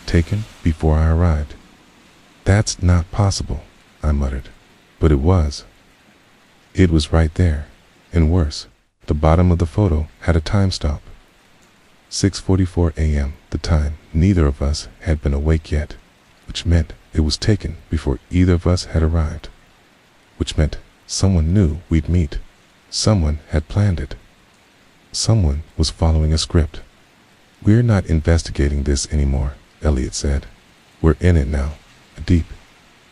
taken before I arrived. "That's not possible," I muttered. But it was. It was right there, and worse, the bottom of the photo had a time stamp. 6:44 a.m., the time neither of us had been awake yet, which meant it was taken before either of us had arrived, which meant someone knew we'd meet. Someone had planned it. Someone was following a script. "We're not investigating this anymore," Elliot said. "We're in it now." Deep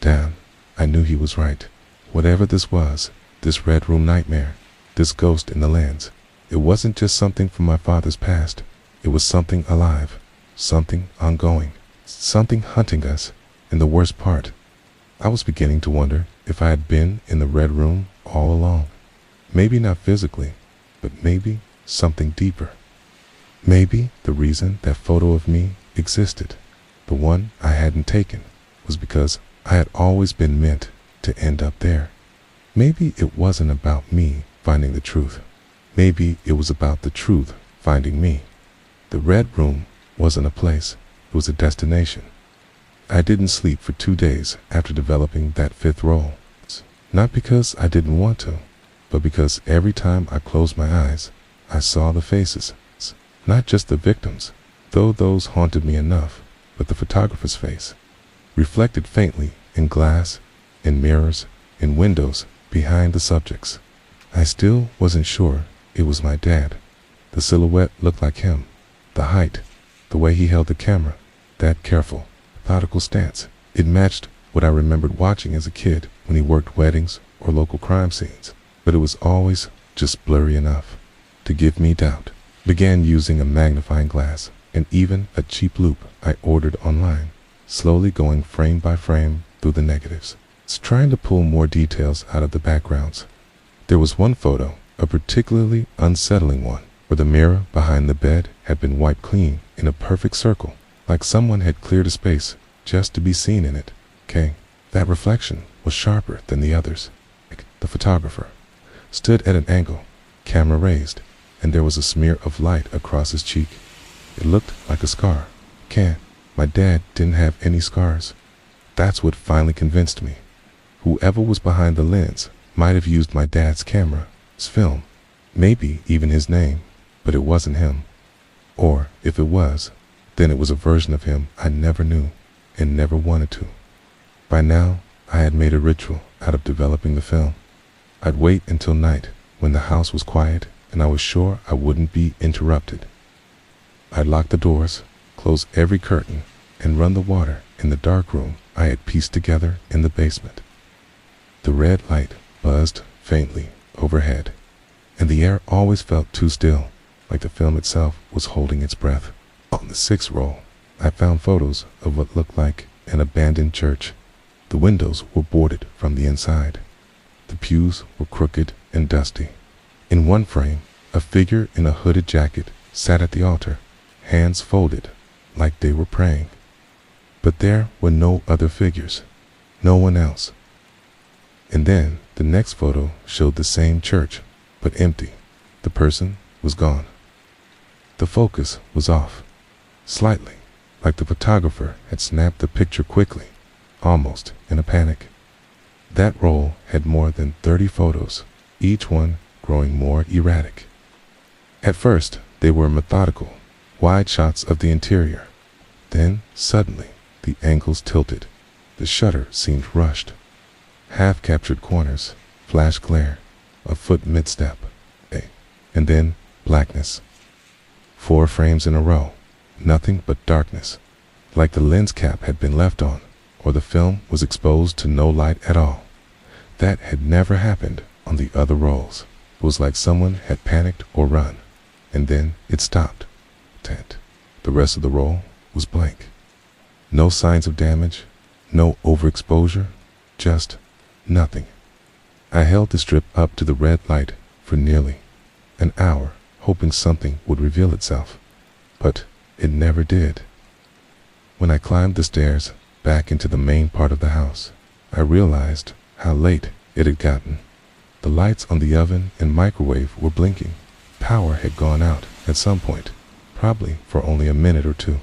down, I knew he was right. Whatever this was, this Red Room nightmare, this ghost in the lens, it wasn't just something from my father's past. It was something alive, something ongoing, something hunting us. And the worst part, I was beginning to wonder if I had been in the Red Room all along. Maybe not physically, but maybe something deeper. Maybe the reason that photo of me existed, the one I hadn't taken, was because I had always been meant to end up there. Maybe it wasn't about me finding the truth. Maybe it was about the truth finding me. The Red Room wasn't a place, it was a destination. I didn't sleep for 2 days after developing that fifth role. Not because I didn't want to, but because every time I closed my eyes, I saw the faces. Not just the victims, though those haunted me enough, but the photographer's face, reflected faintly in glass, in mirrors, in windows behind the subjects. I still wasn't sure it was my dad. The silhouette looked like him. The height, the way he held the camera, that careful, methodical stance, it matched what I remembered watching as a kid when he worked weddings or local crime scenes. But it was always just blurry enough to give me doubt. Began using a magnifying glass and even a cheap loupe I ordered online, slowly going frame by frame through the negatives, trying to pull more details out of the backgrounds. There was one photo, a particularly unsettling one, where the mirror behind the bed had been wiped clean in a perfect circle, like someone had cleared a space just to be seen in it. That reflection was sharper than the others. The photographer stood at an angle, camera raised, and there was a smear of light across his cheek. It looked like a scar. My dad didn't have any scars. That's what finally convinced me. Whoever was behind the lens might have used my dad's camera, his film, maybe even his name, but it wasn't him. Or if it was, then it was a version of him I never knew and never wanted to. By now, I had made a ritual out of developing the film. I'd wait until night when the house was quiet and I was sure I wouldn't be interrupted. I'd lock the doors, close every curtain, and run the water in the dark room I had pieced together in the basement. The red light buzzed faintly overhead, and the air always felt too still, like the film itself was holding its breath. On the 6th roll, I found photos of what looked like an abandoned church. The windows were boarded from the inside. The pews were crooked and dusty. In one frame, a figure in a hooded jacket sat at the altar, hands folded, like they were praying. But there were no other figures, no one else. And then the next photo showed the same church, but empty. The person was gone. The focus was off, slightly, like the photographer had snapped the picture quickly, almost in a panic. That roll had more than 30 photos, each one growing more erratic. At first, they were methodical, wide shots of the interior. Then, suddenly, the angles tilted. The shutter seemed rushed. Half-captured corners, flash glare, a foot mid-step, and then blackness. 4 frames in a row, nothing but darkness, like the lens cap had been left on, or the film was exposed to no light at all. That had never happened on the other rolls. It was like someone had panicked or run, and then it stopped. The rest of the roll was blank. No signs of damage, no overexposure, just nothing. I held the strip up to the red light for nearly an hour, hoping something would reveal itself, but it never did. When I climbed the stairs back into the main part of the house, I realized how late it had gotten. The lights on the oven and microwave were blinking. Power had gone out at some point, probably for only a minute or two.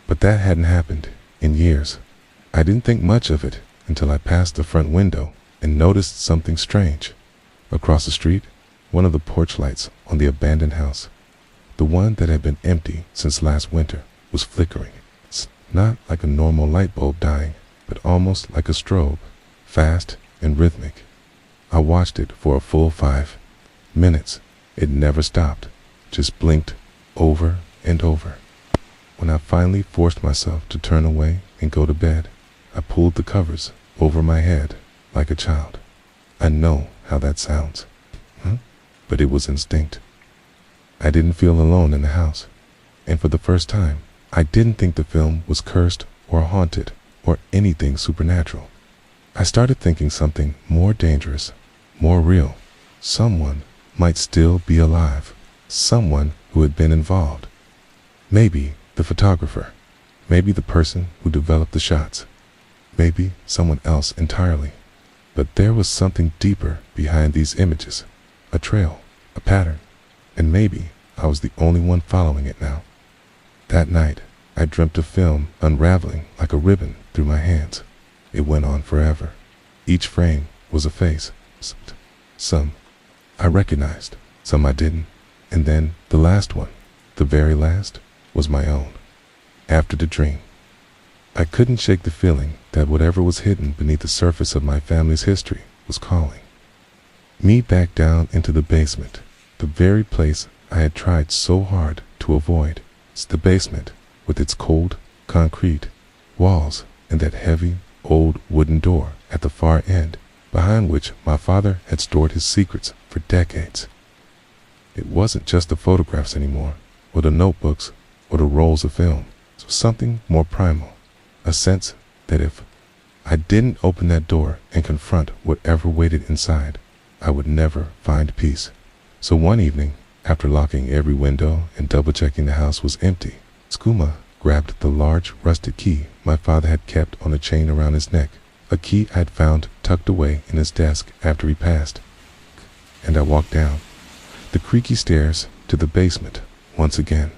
But that hadn't happened in years. I didn't think much of it until I passed the front window and noticed something strange. Across the street, one of the porch lights on the abandoned house, the one that had been empty since last winter, was flickering. Not like a normal light bulb dying, but almost like a strobe, fast and rhythmic. I watched it for a full 5 minutes. It never stopped, just blinked over and over. When I finally forced myself to turn away and go to bed, I pulled the covers over my head like a child. I know how that sounds, but it was instinct. I didn't feel alone in the house, and for the first time, I didn't think the film was cursed or haunted or anything supernatural. I started thinking something more dangerous, more real. Someone might still be alive, someone who had been involved. Maybe the photographer, maybe the person who developed the shots, maybe someone else entirely. But there was something deeper behind these images, a trail, a pattern, and maybe I was the only one following it now. That night, I dreamt of film unraveling like a ribbon through my hands. It went on forever. Each frame was a face. Some I recognized, some I didn't. And then the last one, the very last, was my own. After the dream, I couldn't shake the feeling that whatever was hidden beneath the surface of my family's history was calling me back down into the basement, the very place I had tried so hard to avoid. It's the basement, with its cold, concrete walls and that heavy, old wooden door at the far end, behind which my father had stored his secrets for decades. It wasn't just the photographs anymore, or the notebooks, or the rolls of film. It was something more primal, a sense that if I didn't open that door and confront whatever waited inside, I would never find peace. So one evening, after locking every window and double-checking the house was empty, Skooma grabbed the large rusted key my father had kept on a chain around his neck, a key I'd found tucked away in his desk after he passed. And I walked down the creaky stairs to the basement once again.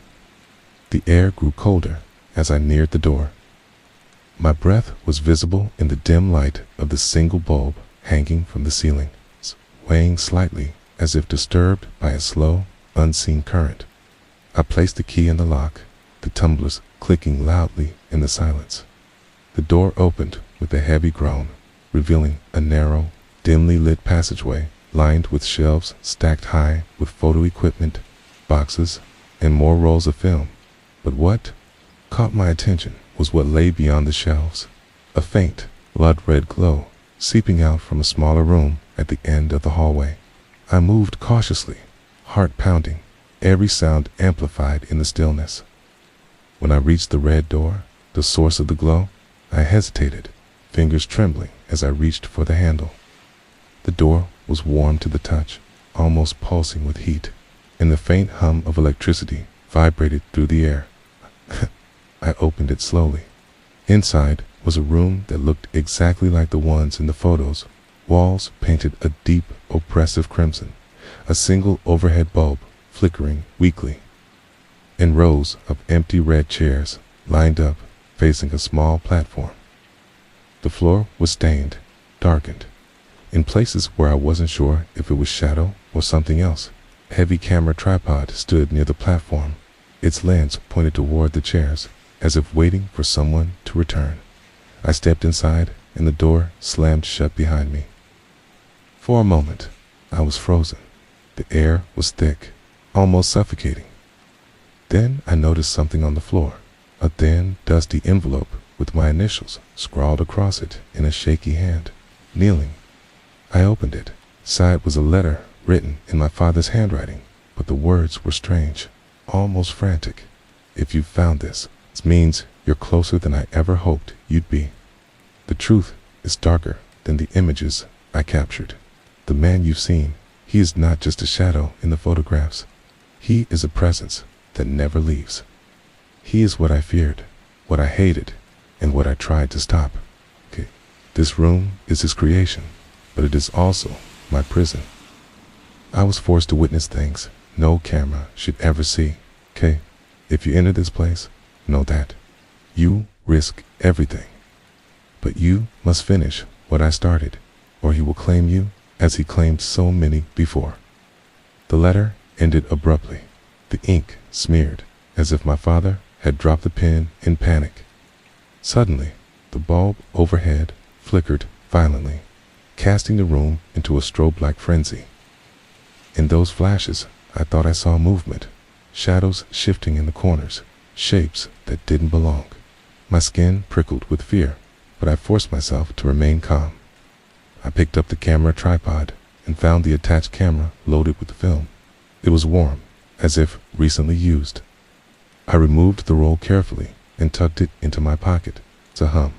The air grew colder as I neared the door. My breath was visible in the dim light of the single bulb hanging from the ceiling, swaying slightly as if disturbed by a slow, unseen current. I placed the key in the lock, the tumblers clicking loudly in the silence. The door opened with a heavy groan, revealing a narrow, dimly lit passageway lined with shelves stacked high with photo equipment, boxes, and more rolls of film. But what caught my attention was what lay beyond the shelves, a faint, blood-red glow seeping out from a smaller room at the end of the hallway. I moved cautiously, heart pounding, every sound amplified in the stillness. When I reached the red door, the source of the glow, I hesitated, fingers trembling as I reached for the handle. The door was warm to the touch, almost pulsing with heat, and the faint hum of electricity vibrated through the air. I opened it slowly. Inside was a room that looked exactly like the ones in the photos. Walls painted a deep, oppressive crimson, a single overhead bulb flickering weakly, and rows of empty red chairs lined up facing a small platform. The floor was stained, darkened, in places where I wasn't sure if it was shadow or something else. A heavy camera tripod stood near the platform, its lens pointed toward the chairs, as if waiting for someone to return. I stepped inside, and the door slammed shut behind me. For a moment, I was frozen. The air was thick, almost suffocating. Then I noticed something on the floor, a thin, dusty envelope with my initials scrawled across it in a shaky hand. Kneeling, I opened it. Inside was a letter written in my father's handwriting, but the words were strange, almost frantic. If you found this, it means you're closer than I ever hoped you'd be. The truth is darker than the images I captured. The man you've seen, he is not just a shadow in the photographs. He is a presence that never leaves. He is what I feared, what I hated, and what I tried to stop. Okay. This room is his creation, but it is also my prison. I was forced to witness things no camera should ever see. Okay. If you enter this place, know that you risk everything. But you must finish what I started, or he will claim you as he claimed so many before. The letter ended abruptly. The ink smeared, as if my father had dropped the pen in panic. Suddenly, the bulb overhead flickered violently, casting the room into a strobe-like frenzy. In those flashes, I thought I saw movement, shadows shifting in the corners, shapes that didn't belong. My skin prickled with fear, but I forced myself to remain calm. I picked up the camera tripod and found the attached camera loaded with film. It was warm, as if recently used. I removed the roll carefully and tucked it into my pocket. The hum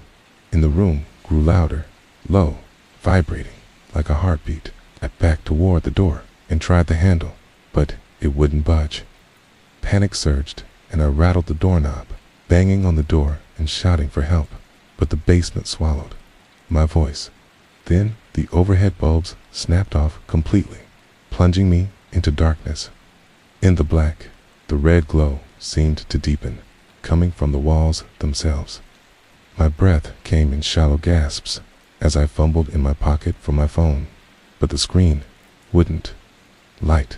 in the room grew louder, low, vibrating like a heartbeat. I backed toward the door and tried the handle, but it wouldn't budge. Panic surged, and I rattled the doorknob, banging on the door and shouting for help, but the basement swallowed my voice. Then the overhead bulbs snapped off completely, plunging me into darkness. In the black, the red glow seemed to deepen, coming from the walls themselves. My breath came in shallow gasps as I fumbled in my pocket for my phone, but the screen wouldn't light.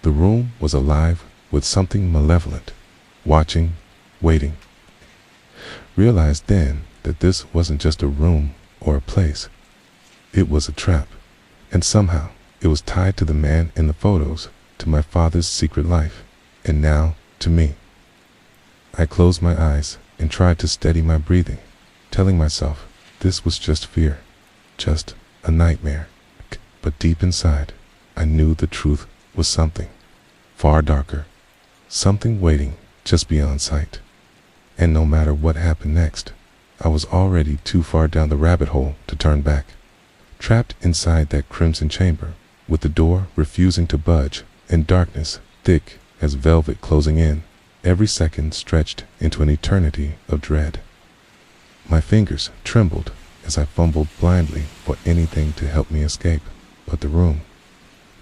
The room was alive with something malevolent, watching, waiting. Realized then that this wasn't just a room or a place. It was a trap, and somehow it was tied to the man in the photos, to my father's secret life, and now to me. I closed my eyes and tried to steady my breathing, telling myself this was just fear, just a nightmare. But deep inside, I knew the truth was something far darker, something waiting just beyond sight. And no matter what happened next, I was already too far down the rabbit hole to turn back. Trapped inside that crimson chamber, with the door refusing to budge, and darkness thick as velvet closing in, every second stretched into an eternity of dread. My fingers trembled as I fumbled blindly for anything to help me escape, but the room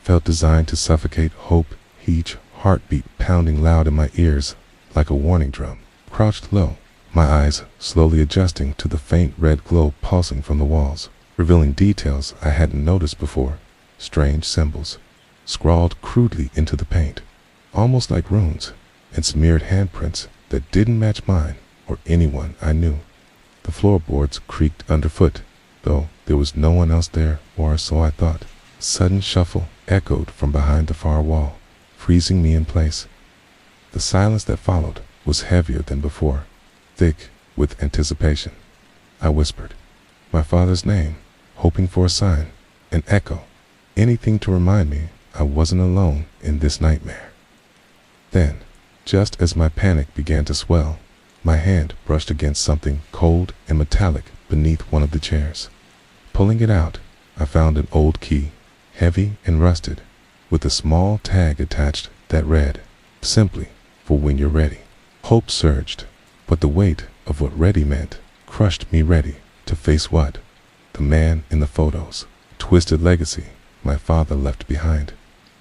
felt designed to suffocate hope, each heartbeat pounding loud in my ears like a warning drum. Crouched low, my eyes slowly adjusting to the faint red glow pulsing from the walls, revealing details I hadn't noticed before, strange symbols, scrawled crudely into the paint, almost like runes, and smeared handprints that didn't match mine or anyone I knew. The floorboards creaked underfoot, though there was no one else there, or so I thought. A sudden shuffle echoed from behind the far wall, freezing me in place. The silence that followed was heavier than before, thick with anticipation. I whispered my father's name, hoping for a sign, an echo, anything to remind me I wasn't alone in this nightmare. Then, just as my panic began to swell, my hand brushed against something cold and metallic beneath one of the chairs. Pulling it out, I found an old key, heavy and rusted, with a small tag attached that read, simply, for when you're ready. Hope surged, but the weight of what ready meant crushed me, ready to face what? The man in the photos. Twisted legacy my father left behind.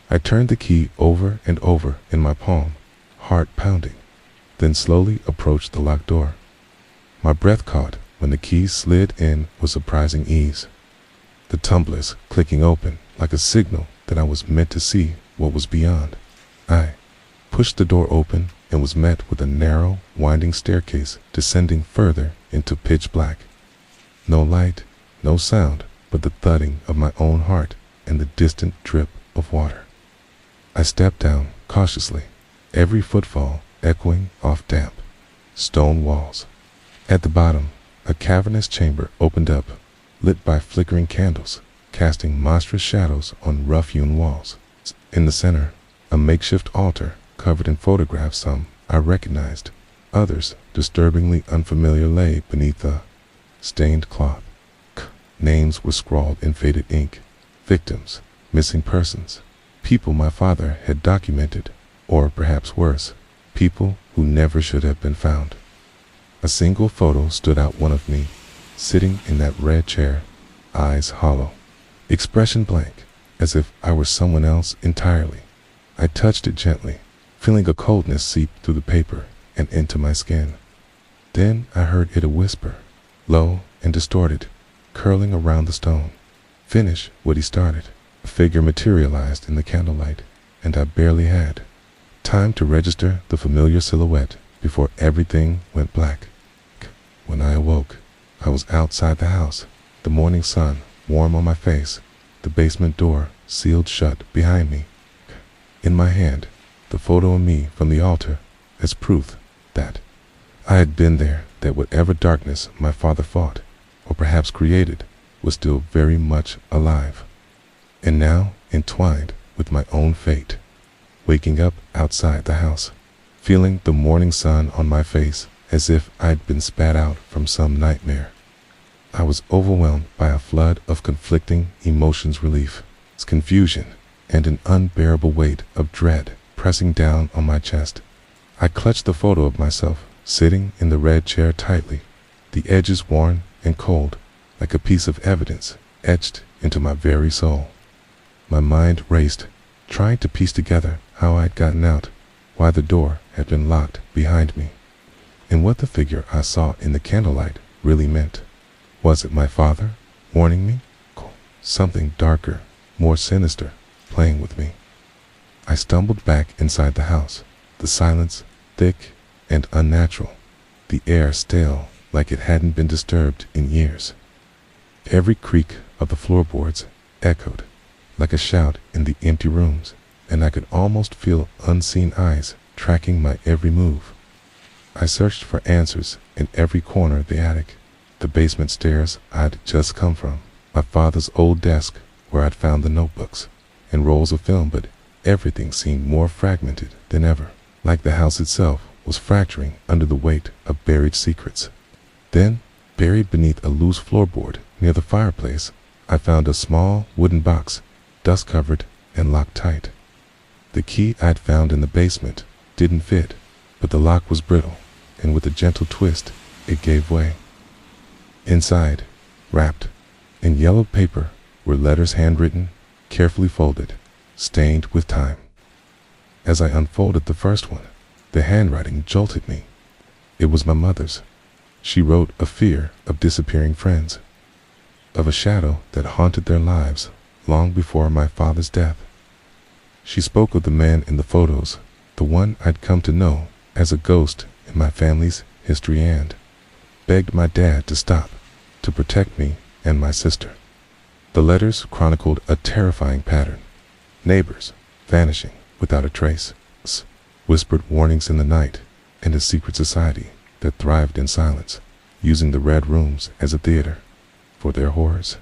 I turned the key over and over in my palm, heart pounding, then slowly approached the locked door. My breath caught when the key slid in with surprising ease, the tumblers clicking open like a signal that I was meant to see what was beyond. I pushed the door open and was met with a narrow, winding staircase descending further into pitch black. No light, no sound, but the thudding of my own heart and the distant drip of water. I stepped down cautiously, every footfall echoing off damp stone walls. At the bottom, a cavernous chamber opened up, lit by flickering candles, casting monstrous shadows on rough-hewn walls. In the center, a makeshift altar covered in photographs. Some I recognized, others disturbingly unfamiliar, lay beneath a stained cloth. Names were scrawled in faded ink. Victims, missing persons, people my father had documented, or perhaps worse, people who never should have been found. A single photo stood out, one of me, sitting in that red chair, eyes hollow, expression blank, as if I were someone else entirely. I touched it gently, feeling a coldness seep through the paper and into my skin. Then I heard it, a whisper, low and distorted, curling around the stone. Finish what he started. A figure materialized in the candlelight, and I barely had time to register the familiar silhouette before everything went black. When I awoke, I was outside the house, the morning sun warm on my face, the basement door sealed shut behind me. In my hand, the photo of me from the altar as proof that I had been there, that whatever darkness my father fought, or perhaps created, was still very much alive, and now entwined with my own fate. Waking up outside the house, feeling the morning sun on my face as if I'd been spat out from some nightmare. I was overwhelmed by a flood of conflicting emotions, relief, confusion, and an unbearable weight of dread pressing down on my chest. I clutched the photo of myself sitting in the red chair tightly, the edges worn and cold, like a piece of evidence etched into my very soul. My mind raced, trying to piece together how I'd gotten out, why the door had been locked behind me, and what the figure I saw in the candlelight really meant. Was it my father warning me? Something darker, more sinister, playing with me. I stumbled back inside the house, the silence thick and unnatural, the air stale like it hadn't been disturbed in years. Every creak of the floorboards echoed like a shout in the empty rooms, and I could almost feel unseen eyes tracking my every move. I searched for answers in every corner of the attic, the basement stairs I'd just come from, my father's old desk where I'd found the notebooks and rolls of film, but everything seemed more fragmented than ever, like the house itself was fracturing under the weight of buried secrets. Then, buried beneath a loose floorboard near the fireplace, I found a small wooden box, dust-covered and locked tight. The key I'd found in the basement didn't fit, but the lock was brittle, and with a gentle twist, it gave way. Inside, wrapped in yellow paper, were letters handwritten, carefully folded, stained with time. As I unfolded the first one, the handwriting jolted me. It was my mother's. She wrote of fear of disappearing friends, of a shadow that haunted their lives long before my father's death. She spoke of the man in the photos, the one I'd come to know as a ghost in my family's history, and begged my dad to stop, to protect me and my sister. The letters chronicled a terrifying pattern: neighbors vanishing without a trace, whispered warnings in the night, and a secret society that thrived in silence, using the red rooms as a theater for their horrors.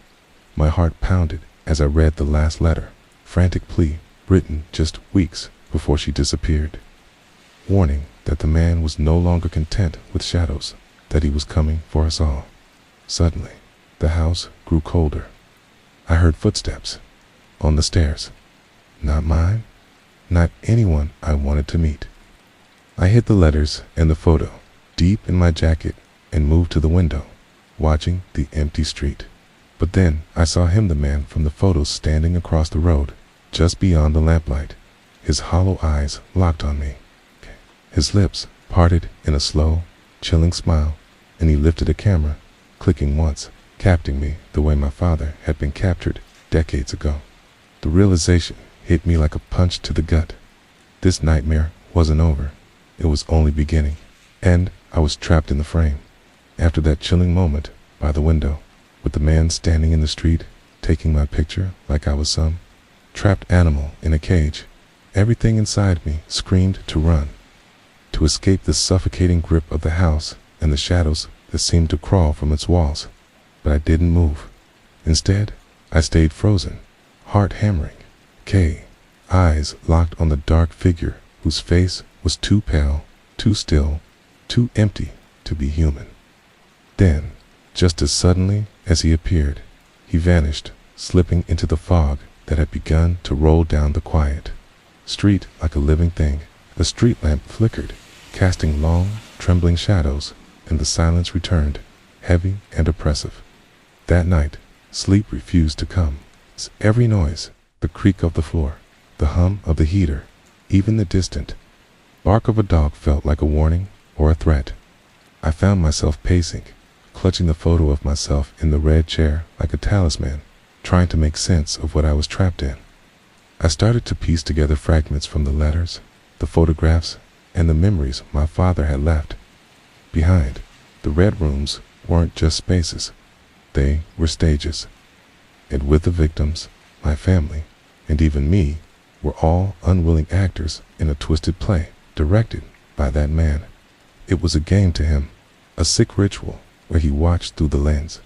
My heart pounded as I read the last letter, frantic plea written just weeks before she disappeared, warning that the man was no longer content with shadows, that he was coming for us all. Suddenly, the house grew colder. I heard footsteps, on the stairs. Not mine, not anyone I wanted to meet. I hid the letters and the photo deep in my jacket and moved to the window, watching the empty street. But then I saw him, the man from the photos, standing across the road, just beyond the lamplight. His hollow eyes locked on me. His lips parted in a slow, chilling smile, and he lifted a camera, clicking once, capturing me the way my father had been captured decades ago. The realization hit me like a punch to the gut. This nightmare wasn't over. It was only beginning, and I was trapped in the frame. After that chilling moment by the window, with the man standing in the street, taking my picture like I was some trapped animal in a cage, everything inside me screamed to run, to escape the suffocating grip of the house and the shadows that seemed to crawl from its walls. But I didn't move. Instead, I stayed frozen, heart hammering, eyes locked on the dark figure whose face was too pale, too still, too empty to be human. Then, just as suddenly as he appeared, he vanished, slipping into the fog that had begun to roll down the quiet street like a living thing. The street lamp flickered, casting long, trembling shadows, and the silence returned, heavy and oppressive. That night, sleep refused to come. Every noise, the creak of the floor, the hum of the heater, even the distant bark of a dog felt like a warning or a threat. I found myself pacing, clutching the photo of myself in the red chair like a talisman, trying to make sense of what I was trapped in. I started to piece together fragments from the letters, the photographs, and the memories my father had left behind. The red rooms weren't just spaces. They were stages. And with the victims, my family, and even me, were all unwilling actors in a twisted play directed by that man. It was a game to him, a sick ritual where he watched through the lens,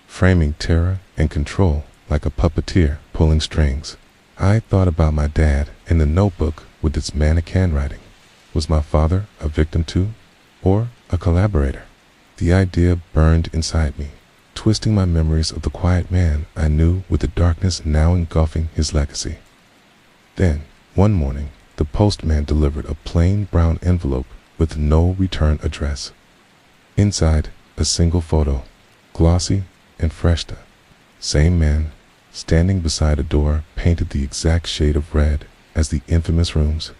framing terror and control like a puppeteer pulling strings. I thought about my dad and the notebook with its manic handwriting. Was my father a victim too, or a collaborator? The idea burned inside me, twisting my memories of the quiet man I knew with the darkness now engulfing his legacy. Then, one morning, the postman delivered a plain brown envelope with no return address. Inside, a single photo, glossy and fresh. The same man, standing beside a door painted the exact shade of red as the infamous rooms.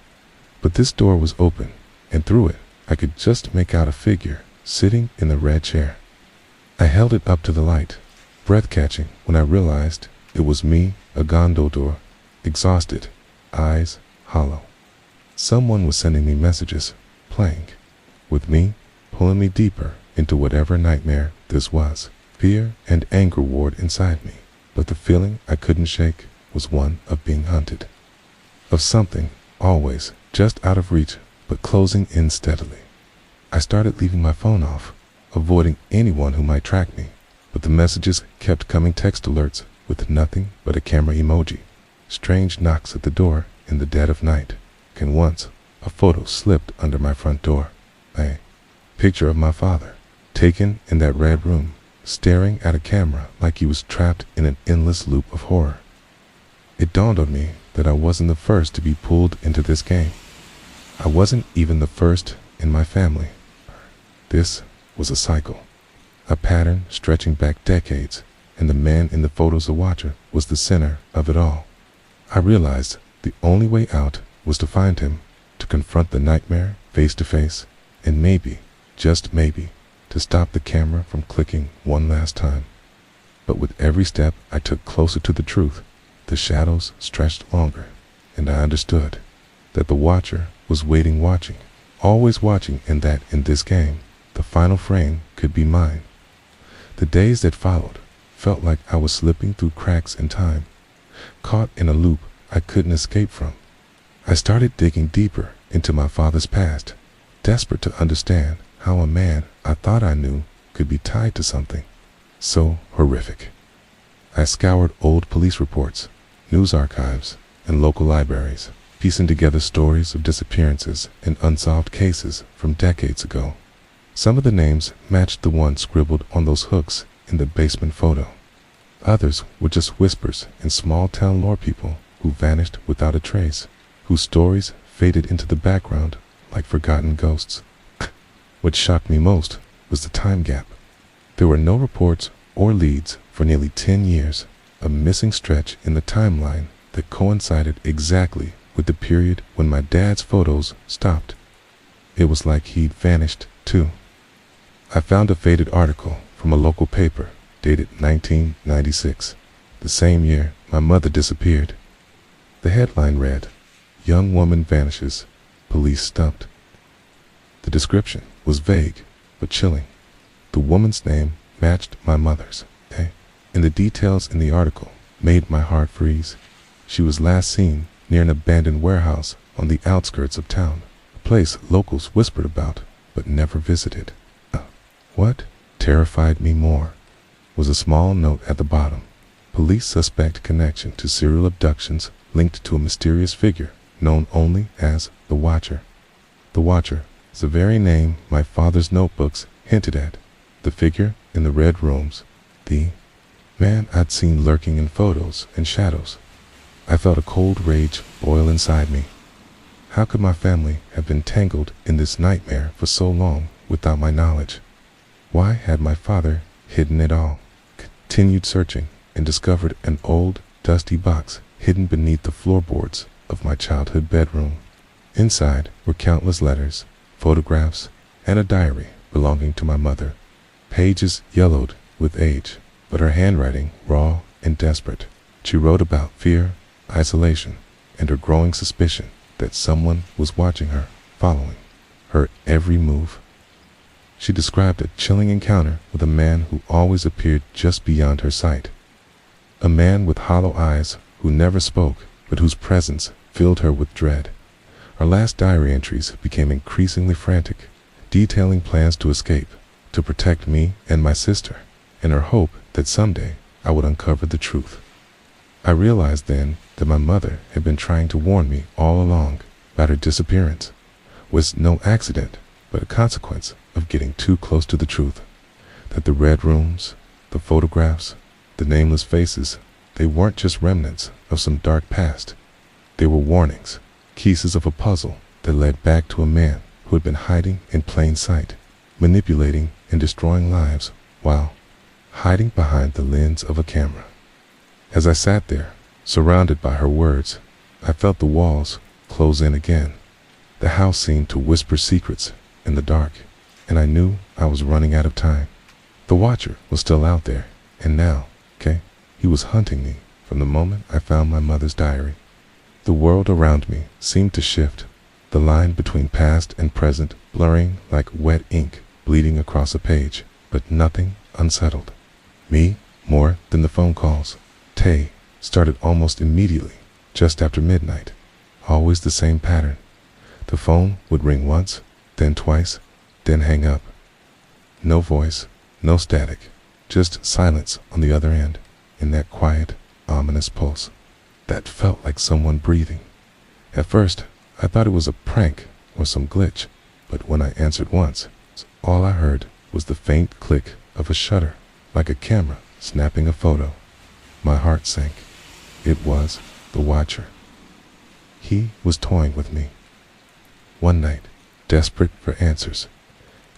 But this door was open, and through it, I could just make out a figure sitting in the red chair. I held it up to the light, breath-catching, when I realized it was me, a gondola, exhausted, eyes hollow. Someone was sending me messages, playing with me, pulling me deeper into whatever nightmare this was. Fear and anger warred inside me, but the feeling I couldn't shake was one of being hunted, of something always just out of reach but closing in steadily. I started leaving my phone off, avoiding anyone who might track me, but the messages kept coming, text alerts with nothing but a camera emoji, strange knocks at the door in the dead of night, and once a photo slipped under my front door. A picture of my father, taken in that red room, staring at a camera like he was trapped in an endless loop of horror. It dawned on me that I wasn't the first to be pulled into this game. I wasn't even the first in my family. This was a cycle, a pattern stretching back decades, and the man in the photos, the watcher, was the center of it all. I realized the only way out was to find him, to confront the nightmare face to face, and maybe, just maybe, to stop the camera from clicking one last time. But with every step I took closer to the truth, the shadows stretched longer, and I understood that the watcher was waiting, watching, always watching, and that in this game, the final frame could be mine. The days that followed felt like I was slipping through cracks in time, caught in a loop I couldn't escape from. I started digging deeper into my father's past, desperate to understand how a man I thought I knew could be tied to something so horrific. I scoured old police reports, news archives, and local libraries, piecing together stories of disappearances and unsolved cases from decades ago. Some of the names matched the one scribbled on those hooks in the basement photo. Others were just whispers and small-town lore people who vanished without a trace, whose stories faded into the background like forgotten ghosts. What shocked me most was the time gap. There were no reports or leads for nearly 10 years, a missing stretch in the timeline that coincided exactly with the period when my dad's photos stopped. It was like he'd vanished too. I found a faded article from a local paper dated 1996, the same year my mother disappeared. The headline read, "Young woman vanishes, police stumped." The description was vague but chilling. The woman's name matched my mother's, and the details in the article made my heart freeze. She was last seen near an abandoned warehouse on the outskirts of town, a place locals whispered about but never visited. What terrified me more was a small note at the bottom. Police suspect connection to serial abductions linked to a mysterious figure known only as the Watcher. The Watcher is the very name my father's notebooks hinted at. The figure in the red rooms, the man I'd seen lurking in photos and shadows. I felt a cold rage boil inside me. How could my family have been tangled in this nightmare for so long without my knowledge? Why had my father hidden it all? Continued searching and discovered an old, dusty box hidden beneath the floorboards of my childhood bedroom. Inside were countless letters, photographs, and a diary belonging to my mother. Pages yellowed with age, but her handwriting raw and desperate. She wrote about fear, isolation, and her growing suspicion that someone was watching her, following her every move. She described a chilling encounter with a man who always appeared just beyond her sight. A man with hollow eyes who never spoke, but whose presence filled her with dread. Our last diary entries became increasingly frantic, detailing plans to escape, to protect me and my sister, in her hope that someday I would uncover the truth. I realized then that my mother had been trying to warn me all along about her disappearance was no accident, but a consequence of getting too close to the truth. That the red rooms, the photographs, the nameless faces, they weren't just remnants of some dark past. They were warnings, pieces of a puzzle that led back to a man who had been hiding in plain sight, manipulating and destroying lives while hiding behind the lens of a camera. As I sat there, surrounded by her words, I felt the walls close in again. The house seemed to whisper secrets in the dark, and I knew I was running out of time. The Watcher was still out there, and now, he was hunting me from the moment I found my mother's diary. The world around me seemed to shift, the line between past and present blurring like wet ink bleeding across a page, but nothing unsettled me more than the phone calls. Tay started almost immediately, just after midnight. Always the same pattern. The phone would ring once, then twice, then hang up. No voice, no static, just silence on the other end, in that quiet, ominous pulse that felt like someone breathing. At first, I thought it was a prank or some glitch, but when I answered once, all I heard was the faint click of a shutter, like a camera snapping a photo. My heart sank. It was the Watcher. He was toying with me. One night, desperate for answers,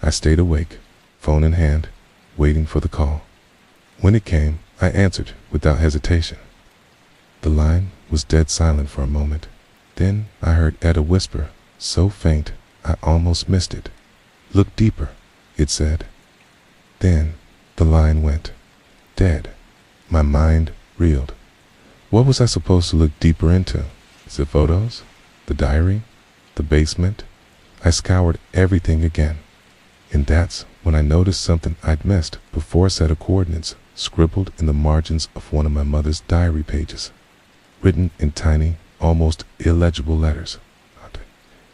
I stayed awake, phone in hand, waiting for the call. When it came, I answered without hesitation. The line was dead silent for a moment. Then I heard Etta whisper, so faint I almost missed it. "Look deeper," it said. Then the line went dead. My mind reeled. What was I supposed to look deeper into? The photos? The diary? The basement? I scoured everything again. And that's when I noticed something I'd missed before a set of coordinates scribbled in the margins of one of my mother's diary pages, written in tiny, almost illegible letters.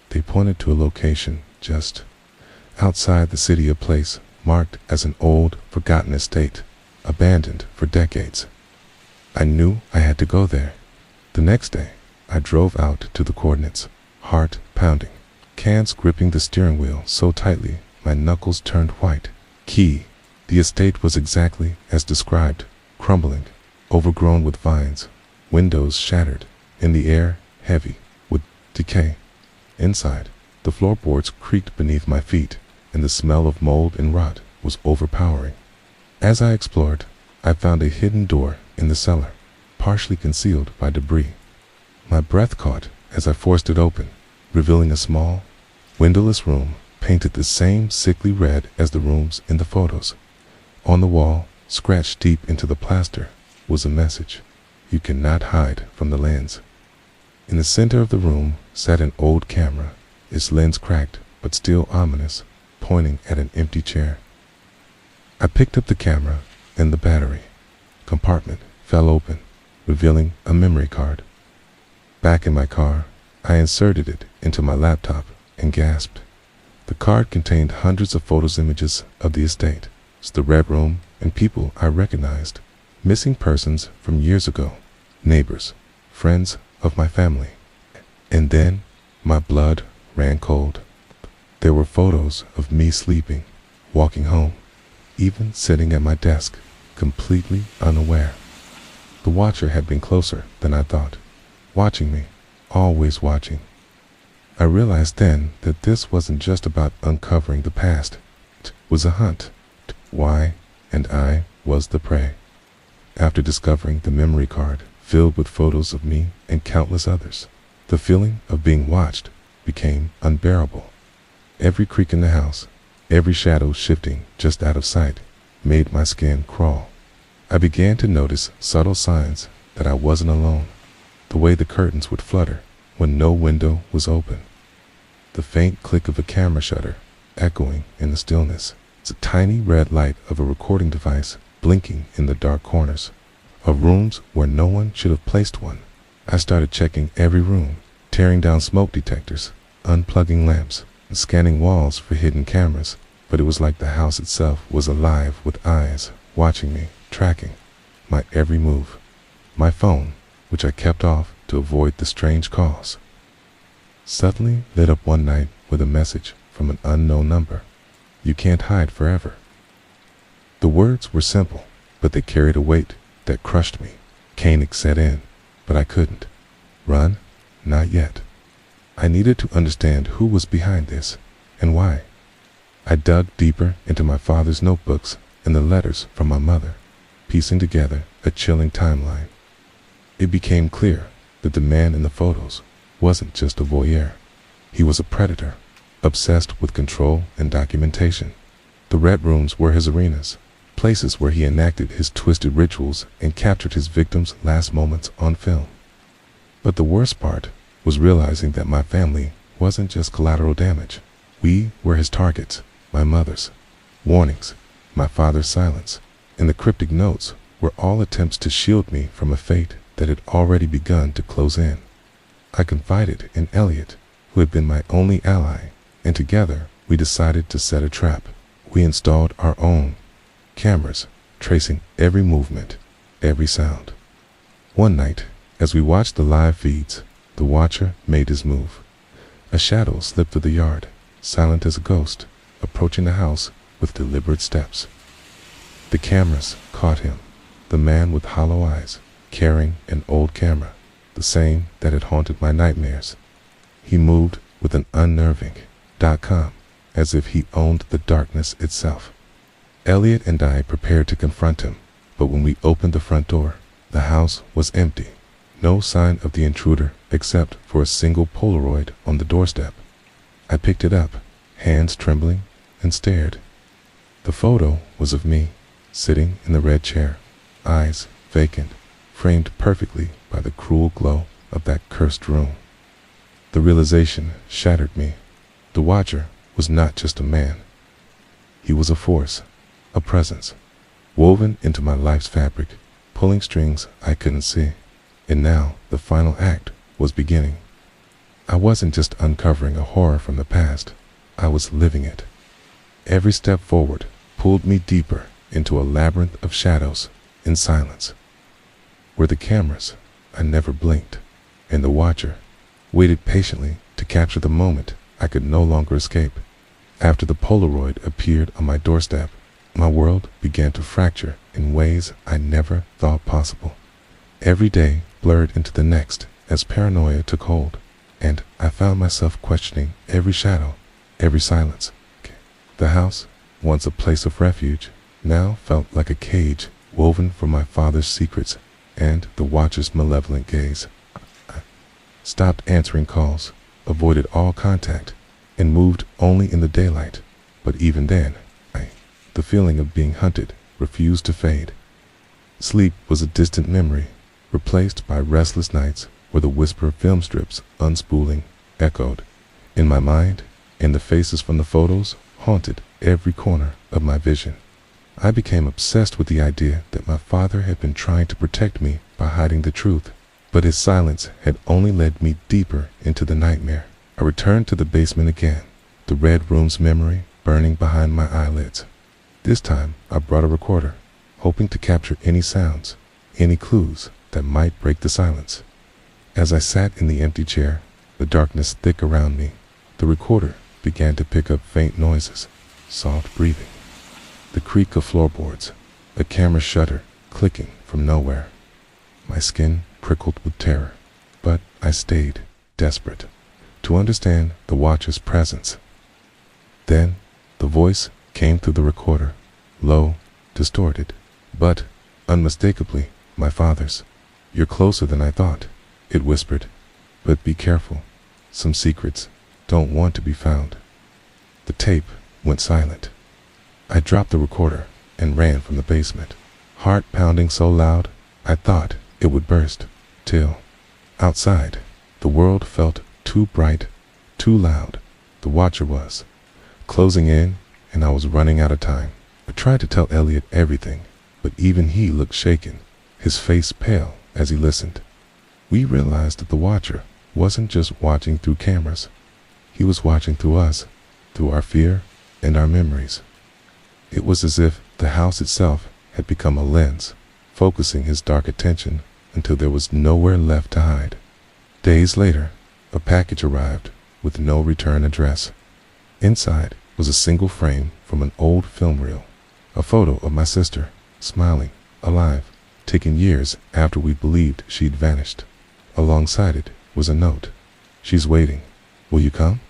They pointed to a location just outside the city, a place marked as an old, forgotten estate, abandoned for decades. I knew I had to go there. The next day, I drove out to the coordinates, heart pounding, hands gripping the steering wheel so tightly my knuckles turned white. Key. The estate was exactly as described, crumbling, overgrown with vines, windows shattered, and the air heavy with decay. Inside, the floorboards creaked beneath my feet, and the smell of mold and rot was overpowering. As I explored, I found a hidden door in the cellar, partially concealed by debris. My breath caught as I forced it open, revealing a small, windowless room painted the same sickly red as the rooms in the photos. On the wall, scratched deep into the plaster, was a message: "You cannot hide from the lens." In the center of the room sat an old camera, its lens cracked but still ominous, pointing at an empty chair. I picked up the camera, and the battery compartment fell open, revealing a memory card. Back in my car, I inserted it into my laptop and gasped. The card contained hundreds of photos, images of the estate, the red room, and people I recognized, missing persons from years ago, neighbors, friends of my family. And then my blood ran cold. There were photos of me sleeping, walking home, even sitting at my desk, completely unaware. The watcher had been closer than I thought, watching me, always watching. I realized then that this wasn't just about uncovering the past. It was a hunt. Why, and I was the prey. After discovering the memory card filled with photos of me and countless others, the feeling of being watched became unbearable. Every creak in the house, every shadow shifting just out of sight, made my skin crawl. I began to notice subtle signs that I wasn't alone. The way the curtains would flutter when no window was open. The faint click of a camera shutter echoing in the stillness. It's a tiny red light of a recording device blinking in the dark corners of rooms where no one should have placed one. I started checking every room, tearing down smoke detectors, unplugging lamps, and scanning walls for hidden cameras. But it was like the house itself was alive with eyes watching me, tracking my every move. My phone, which I kept off to avoid the strange calls, suddenly lit up one night with a message from an unknown number. "You can't hide forever." The words were simple, but they carried a weight that crushed me. Panic set in, but I couldn't run, not yet. I needed to understand who was behind this and why. I dug deeper into my father's notebooks and the letters from my mother, piecing together a chilling timeline. It became clear that the man in the photos wasn't just a voyeur. He was a predator, obsessed with control and documentation. The red rooms were his arenas, places where he enacted his twisted rituals and captured his victims' last moments on film. But the worst part was realizing that my family wasn't just collateral damage. We were his targets, my mother's warnings, my father's silence, and the cryptic notes were all attempts to shield me from a fate that had already begun to close in. I confided in Elliot, who had been my only ally, and together we decided to set a trap. We installed our own cameras, tracing every movement, every sound. One night, as we watched the live feeds, the watcher made his move. A shadow slipped through the yard, silent as a ghost, approaching the house with deliberate steps. The cameras caught him, the man with hollow eyes, carrying an old camera, the same that had haunted my nightmares. He moved with an unnerving .com, as if he owned the darkness itself. Elliot and I prepared to confront him, but when we opened the front door, the house was empty. No sign of the intruder except for a single Polaroid on the doorstep. I picked it up, hands trembling, and stared. The photo was of me, sitting in the red chair, eyes vacant, framed perfectly by the cruel glow of that cursed room. The realization shattered me. The watcher was not just a man. He was a force, a presence, woven into my life's fabric, pulling strings I couldn't see. And now the final act was beginning. I wasn't just uncovering a horror from the past, I was living it. Every step forward pulled me deeper into a labyrinth of shadows and silence. Where the cameras, I never blinked, and the watcher waited patiently to capture the moment I could no longer escape. After the Polaroid appeared on my doorstep, my world began to fracture in ways I never thought possible. Every day blurred into the next as paranoia took hold, and I found myself questioning every shadow, every silence. The house, once a place of refuge, now felt like a cage woven from my father's secrets and the watcher's malevolent gaze. I stopped answering calls, avoided all contact, and moved only in the daylight. But even then, the feeling of being hunted refused to fade. Sleep was a distant memory, replaced by restless nights where the whisper of film strips unspooling echoed in my mind, and the faces from the photos haunted every corner of my vision. I became obsessed with the idea that my father had been trying to protect me by hiding the truth, but his silence had only led me deeper into the nightmare. I returned to the basement again, the red room's memory burning behind my eyelids. This time I brought a recorder, hoping to capture any sounds, any clues that might break the silence. As I sat in the empty chair, the darkness thick around me, the recorder began to pick up faint noises, soft breathing, the creak of floorboards, a camera shutter clicking from nowhere. My skin prickled with terror, but I stayed, desperate to understand the watcher's presence. Then the voice came through the recorder, low, distorted, but unmistakably my father's. "You're closer than I thought," it whispered, "but be careful. Some secrets don't want to be found." The tape went silent. I dropped the recorder and ran from the basement, heart pounding so loud I thought it would burst, till outside the world felt too bright, too loud. The watcher was closing in, and I was running out of time. I tried to tell Elliot everything, but even he looked shaken, his face pale as he listened. We realized that the watcher wasn't just watching through cameras. He was watching through us, through our fear and our memories. It was as if the house itself had become a lens, focusing his dark attention until there was nowhere left to hide. Days later, a package arrived with no return address. Inside was a single frame from an old film reel, a photo of my sister, smiling, alive, taken years after we believed she'd vanished. Alongside it was a note. "She's waiting. Will you come?"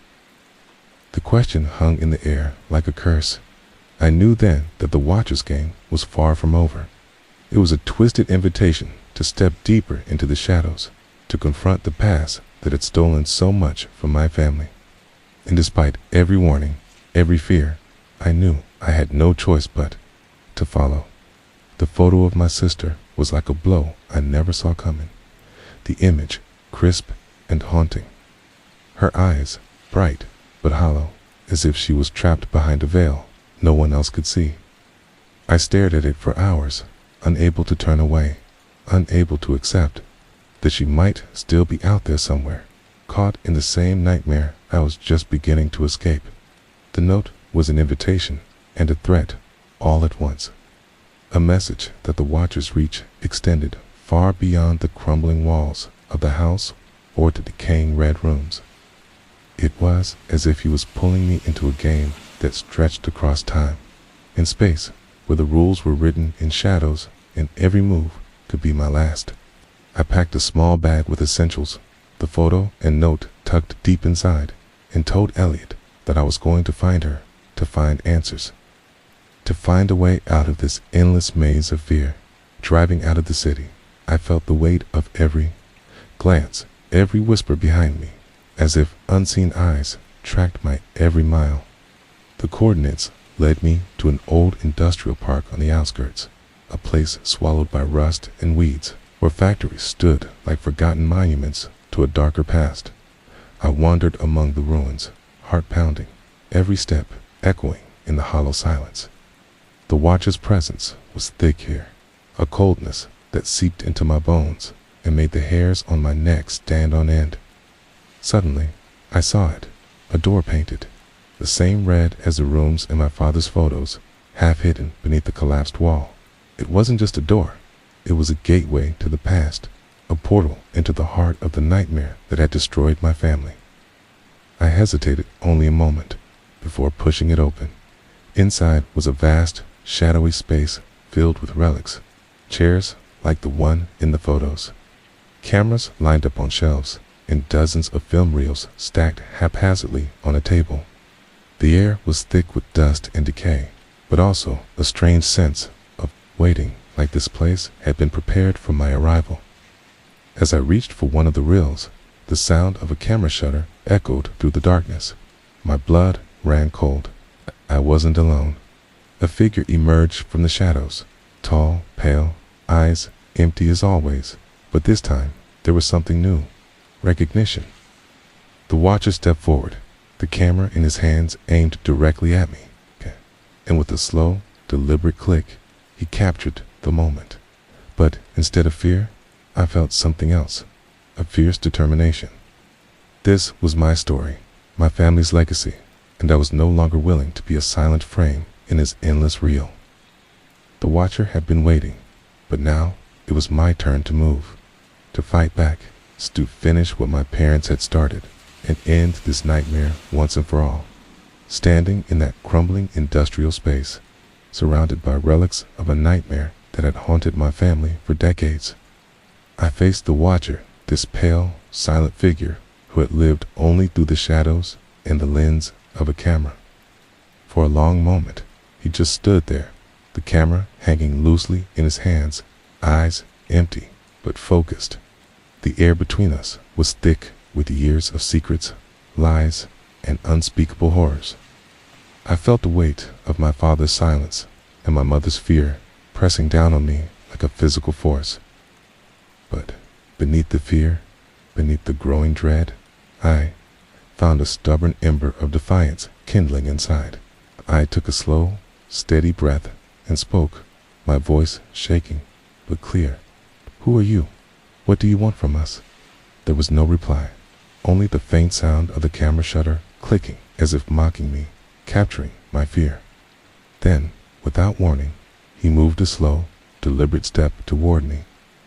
The question hung in the air like a curse. I knew then that the watcher's game was far from over. It was a twisted invitation to step deeper into the shadows, to confront the past that had stolen so much from my family. And despite every warning, every fear, I knew I had no choice but to follow. The photo of my sister was like a blow I never saw coming. The image, crisp and haunting. Her eyes, bright but hollow, as if she was trapped behind a veil no one else could see. I stared at it for hours, unable to turn away, unable to accept that she might still be out there somewhere, caught in the same nightmare I was just beginning to escape. The note was an invitation and a threat all at once. A message that the watcher's reach extended far beyond the crumbling walls of the house or the decaying red rooms. It was as if he was pulling me into a game that stretched across time and space, where the rules were written in shadows and every move could be my last. I packed a small bag with essentials, the photo and note tucked deep inside, and told Elliot that I was going to find her, to find answers, to find a way out of this endless maze of fear. Driving out of the city, I felt the weight of every glance, every whisper behind me, as if unseen eyes tracked my every mile. The coordinates led me to an old industrial park on the outskirts, a place swallowed by rust and weeds, where factories stood like forgotten monuments to a darker past. I wandered among the ruins, heart pounding, every step echoing in the hollow silence. The watcher's presence was thick here, a coldness that seeped into my bones and made the hairs on my neck stand on end. Suddenly, I saw it, a door painted, the same red as the rooms in my father's photos, half hidden beneath the collapsed wall. It wasn't just a door, it was a gateway to the past, a portal into the heart of the nightmare that had destroyed my family. I hesitated only a moment before pushing it open. Inside was a vast, shadowy space filled with relics, chairs like the one in the photos. Cameras lined up on shelves, and dozens of film reels stacked haphazardly on a table. The air was thick with dust and decay, but also a strange sense of waiting, like this place had been prepared for my arrival. As I reached for one of the reels, the sound of a camera shutter echoed through the darkness. My blood ran cold. I wasn't alone. A figure emerged from the shadows, tall, pale, eyes empty as always, but this time there was something new. Recognition. The watcher stepped forward, the camera in his hands aimed directly at me, and with a slow, deliberate click, he captured the moment. But instead of fear, I felt something else, a fierce determination. This was my story, my family's legacy, and I was no longer willing to be a silent frame in his endless reel. The watcher had been waiting, but now it was my turn to move, to fight back, to finish what my parents had started, and end this nightmare once and for all. Standing in that crumbling industrial space, surrounded by relics of a nightmare that had haunted my family for decades, I faced the watcher, this pale, silent figure who had lived only through the shadows and the lens of a camera. For a long moment, he just stood there, the camera hanging loosely in his hands, eyes empty but focused. The air between us was thick with years of secrets, lies, and unspeakable horrors. I felt the weight of my father's silence and my mother's fear pressing down on me like a physical force. But beneath the fear, beneath the growing dread, I found a stubborn ember of defiance kindling inside. I took a slow, steady breath and spoke, my voice shaking but clear. "Who are you? What do you want from us?" There was no reply, only the faint sound of the camera shutter clicking as if mocking me, capturing my fear. Then, without warning, he moved a slow, deliberate step toward me,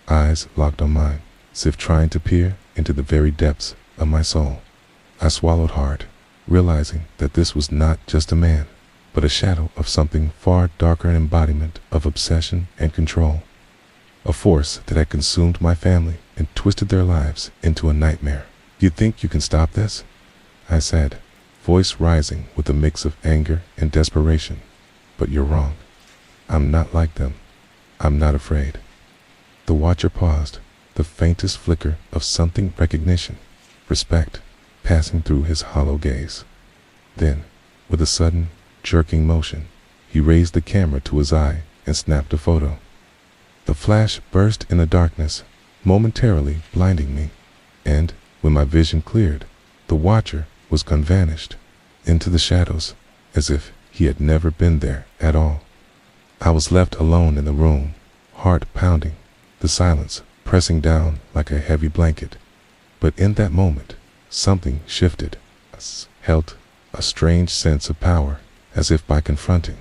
eyes locked on mine, as if trying to peer into the very depths of my soul. I swallowed hard, realizing that this was not just a man, but a shadow of something far darker, an embodiment of obsession and control. A force that had consumed my family and twisted their lives into a nightmare. "You think you can stop this?" I said, voice rising with a mix of anger and desperation. "But you're wrong. I'm not like them. I'm not afraid." The watcher paused, the faintest flicker of something, recognition, respect, passing through his hollow gaze. Then, with a sudden, jerking motion, he raised the camera to his eye and snapped a photo. The flash burst in the darkness, momentarily blinding me, and, when my vision cleared, the watcher was gone, vanished into the shadows, as if he had never been there at all. I was left alone in the room, heart pounding, the silence pressing down like a heavy blanket. But in that moment, something shifted. I felt a strange sense of power, as if by confronting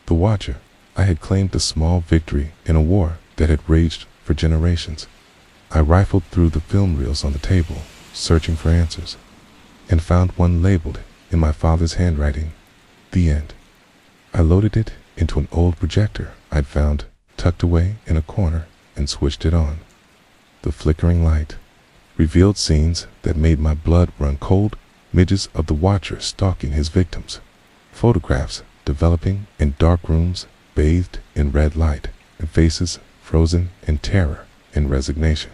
the watcher, I had claimed a small victory in a war that had raged for generations. I rifled through the film reels on the table, searching for answers, and found one labeled in my father's handwriting, "The End." I loaded it into an old projector I'd found tucked away in a corner and switched it on. The flickering light revealed scenes that made my blood run cold, images of the watcher stalking his victims, photographs developing in dark rooms bathed in red light, and faces frozen in terror and resignation.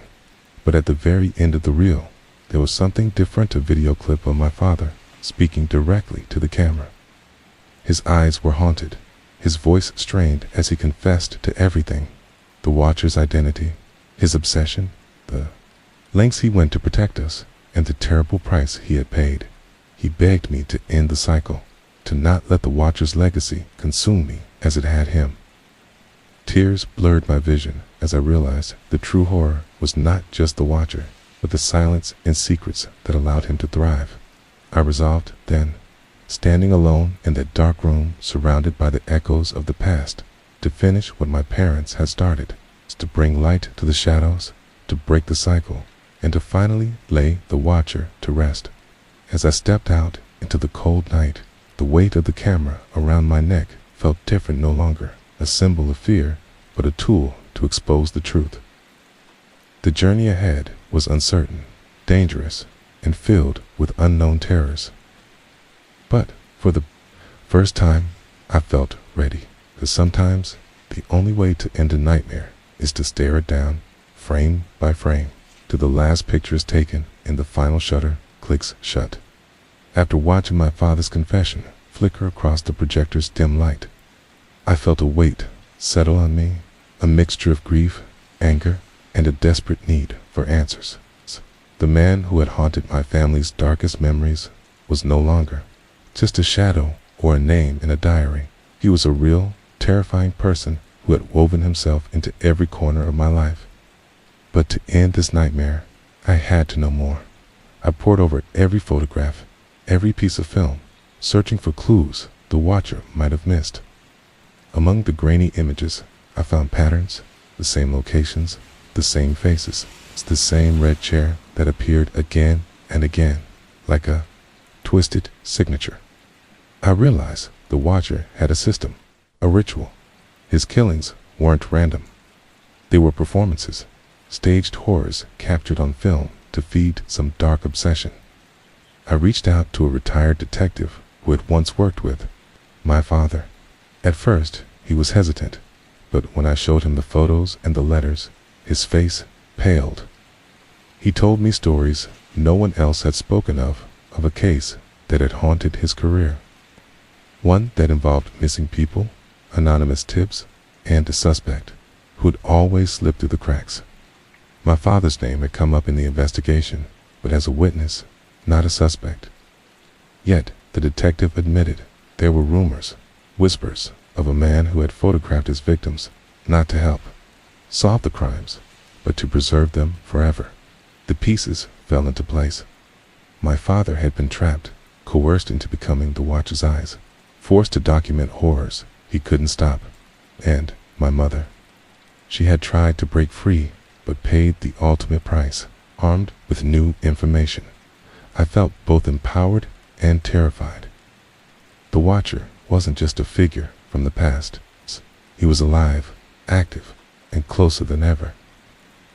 But at the very end of the reel, there was something different, a video clip of my father speaking directly to the camera. His eyes were haunted, his voice strained as he confessed to everything, the watcher's identity, his obsession, the lengths he went to protect us, and the terrible price he had paid. He begged me to end the cycle, to not let the watcher's legacy consume me as it had him. Tears blurred my vision as I realized the true horror was not just the watcher, but the silence and secrets that allowed him to thrive. I resolved then, standing alone in that dark room surrounded by the echoes of the past, to finish what my parents had started, to bring light to the shadows, to break the cycle, and to finally lay the watcher to rest. As I stepped out into the cold night, the weight of the camera around my neck felt different, no longer a symbol of fear, but a tool to to expose the truth. The journey ahead was uncertain, dangerous, and filled with unknown terrors. But for the first time, I felt ready, because sometimes the only way to end a nightmare is to stare it down, frame by frame, till the last picture is taken and the final shutter clicks shut. After watching my father's confession flicker across the projector's dim light, I felt a weight settle on me, a mixture of grief, anger, and a desperate need for answers. The man who had haunted my family's darkest memories was no longer just a shadow or a name in a diary. He was a real, terrifying person who had woven himself into every corner of my life. But to end this nightmare, I had to know more. I pored over every photograph, every piece of film, searching for clues the watcher might have missed. Among the grainy images, I found patterns, the same locations, the same faces, the same red chair that appeared again and again, like a twisted signature. I realized the watcher had a system, a ritual. His killings weren't random. They were performances, staged horrors captured on film to feed some dark obsession. I reached out to a retired detective who had once worked with my father. At first, he was hesitant, but when I showed him the photos and the letters, his face paled. He told me stories no one else had spoken of a case that had haunted his career. One that involved missing people, anonymous tips, and a suspect who had always slipped through the cracks. My father's name had come up in the investigation, but as a witness, not a suspect. Yet, the detective admitted there were rumors, whispers, of a man who had photographed his victims, not to help solve the crimes, but to preserve them forever. The pieces fell into place. My father had been trapped, coerced into becoming the watcher's eyes, forced to document horrors he couldn't stop. And my mother, she had tried to break free, but paid the ultimate price, armed with new information. I felt both empowered and terrified. The watcher wasn't just a figure from the past. He was alive, active, and closer than ever.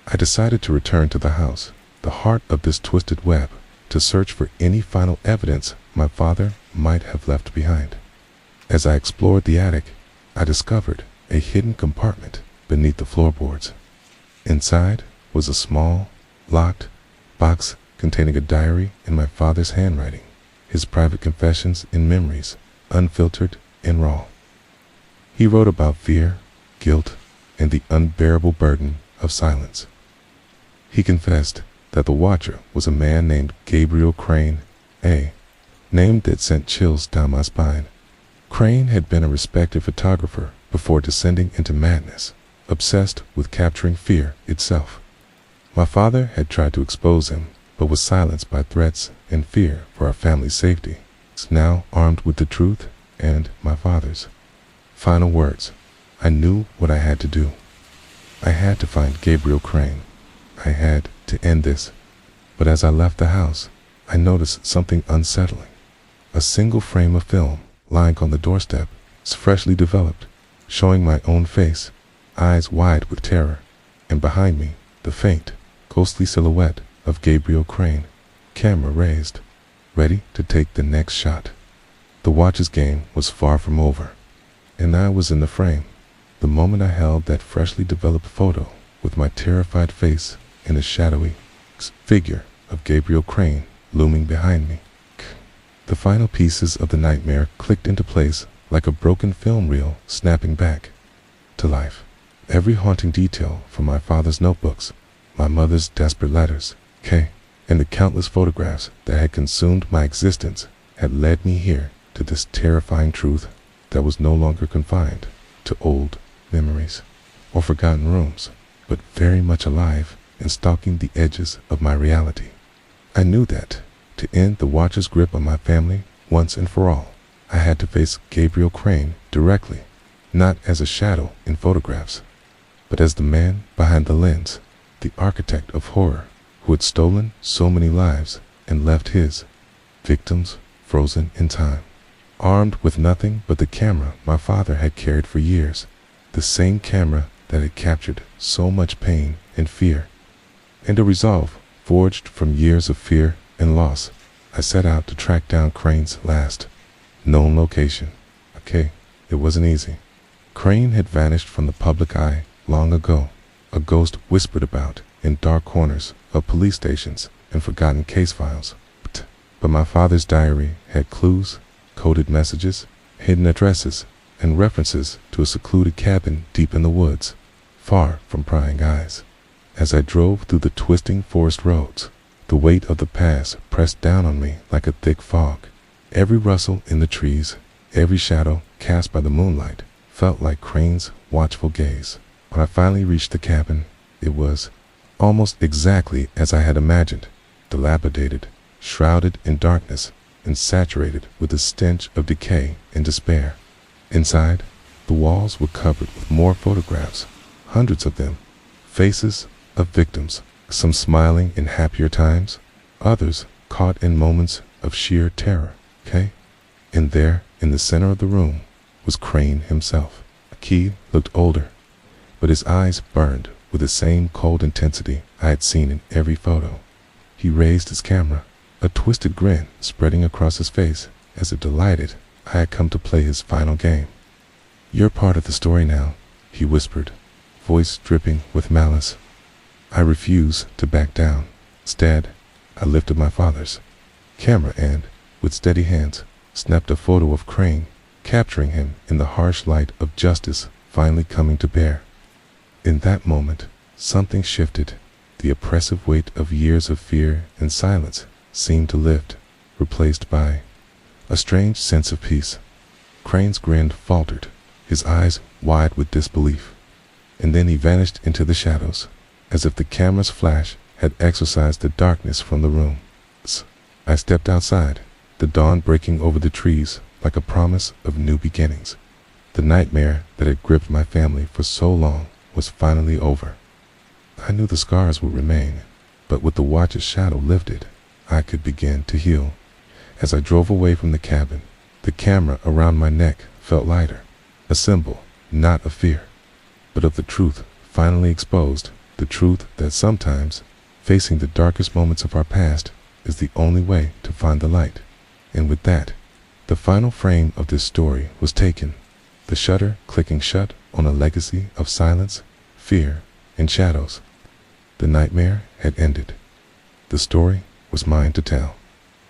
I decided to return to the house, the heart of this twisted web, to search for any final evidence my father might have left behind. As I explored the attic, I discovered a hidden compartment beneath the floorboards. Inside was a small, locked box containing a diary in my father's handwriting, his private confessions and memories, unfiltered and raw. He wrote about fear, guilt, and the unbearable burden of silence. He confessed that the watcher was a man named Gabriel Crane, a name that sent chills down my spine. Crane had been a respected photographer before descending into madness, obsessed with capturing fear itself. My father had tried to expose him, but was silenced by threats and fear for our family's safety. Now armed with the truth and my father's final words, I knew what I had to do. I had to find Gabriel Crane. I had to end this. But as I left the house, I noticed something unsettling. A single frame of film lying on the doorstep, freshly developed, showing my own face, eyes wide with terror, and behind me, the faint, ghostly silhouette of Gabriel Crane, camera raised, ready to take the next shot. The watcher's game was far from over, and I was in the frame. The moment I held that freshly developed photo with my terrified face and the shadowy figure of Gabriel Crane looming behind me, the final pieces of the nightmare clicked into place like a broken film reel snapping back to life. Every haunting detail from my father's notebooks, my mother's desperate letters, and the countless photographs that had consumed my existence had led me here to this terrifying truth that was no longer confined to old memories or forgotten rooms, but very much alive and stalking the edges of my reality. I knew that, to end the watcher's grip on my family once and for all, I had to face Gabriel Crane directly, not as a shadow in photographs, but as the man behind the lens, the architect of horror who had stolen so many lives and left his victims frozen in time. Armed with nothing but the camera my father had carried for years, the same camera that had captured so much pain and fear, and a resolve forged from years of fear and loss. I set out to track down Crane's last known location. Okay, it wasn't easy. Crane had vanished from the public eye long ago, a ghost whispered about in dark corners of police stations and forgotten case files. But my father's diary had clues, coded messages, hidden addresses, and references to a secluded cabin deep in the woods, far from prying eyes. As I drove through the twisting forest roads, the weight of the past pressed down on me like a thick fog. Every rustle in the trees, every shadow cast by the moonlight, felt like Crane's watchful gaze. When I finally reached the cabin, it was almost exactly as I had imagined, dilapidated, shrouded in darkness, and saturated with the stench of decay and despair. Inside, the walls were covered with more photographs, hundreds of them, faces of victims, some smiling in happier times, others caught in moments of sheer terror. And there, in the center of the room, was Crane himself. He looked older, but his eyes burned with the same cold intensity I had seen in every photo. He raised his camera, a twisted grin spreading across his face as if delighted I had come to play his final game. "You're part of the story now," he whispered, voice dripping with malice. I refused to back down. Instead, I lifted my father's camera and, with steady hands, snapped a photo of Crane, capturing him in the harsh light of justice finally coming to bear. In that moment, something shifted. The oppressive weight of years of fear and silence seemed to lift, replaced by a strange sense of peace. Crane's grin faltered, his eyes wide with disbelief, and then he vanished into the shadows, as if the camera's flash had exorcised the darkness from the room. I stepped outside, the dawn breaking over the trees like a promise of new beginnings. The nightmare that had gripped my family for so long was finally over. I knew the scars would remain, but with the watch's shadow lifted, I could begin to heal. As I drove away from the cabin, the camera around my neck felt lighter, a symbol, not of fear, but of the truth finally exposed, the truth that sometimes, facing the darkest moments of our past, is the only way to find the light. And with that, the final frame of this story was taken, the shutter clicking shut on a legacy of silence, fear, and shadows. The nightmare had ended. The story was mine to tell.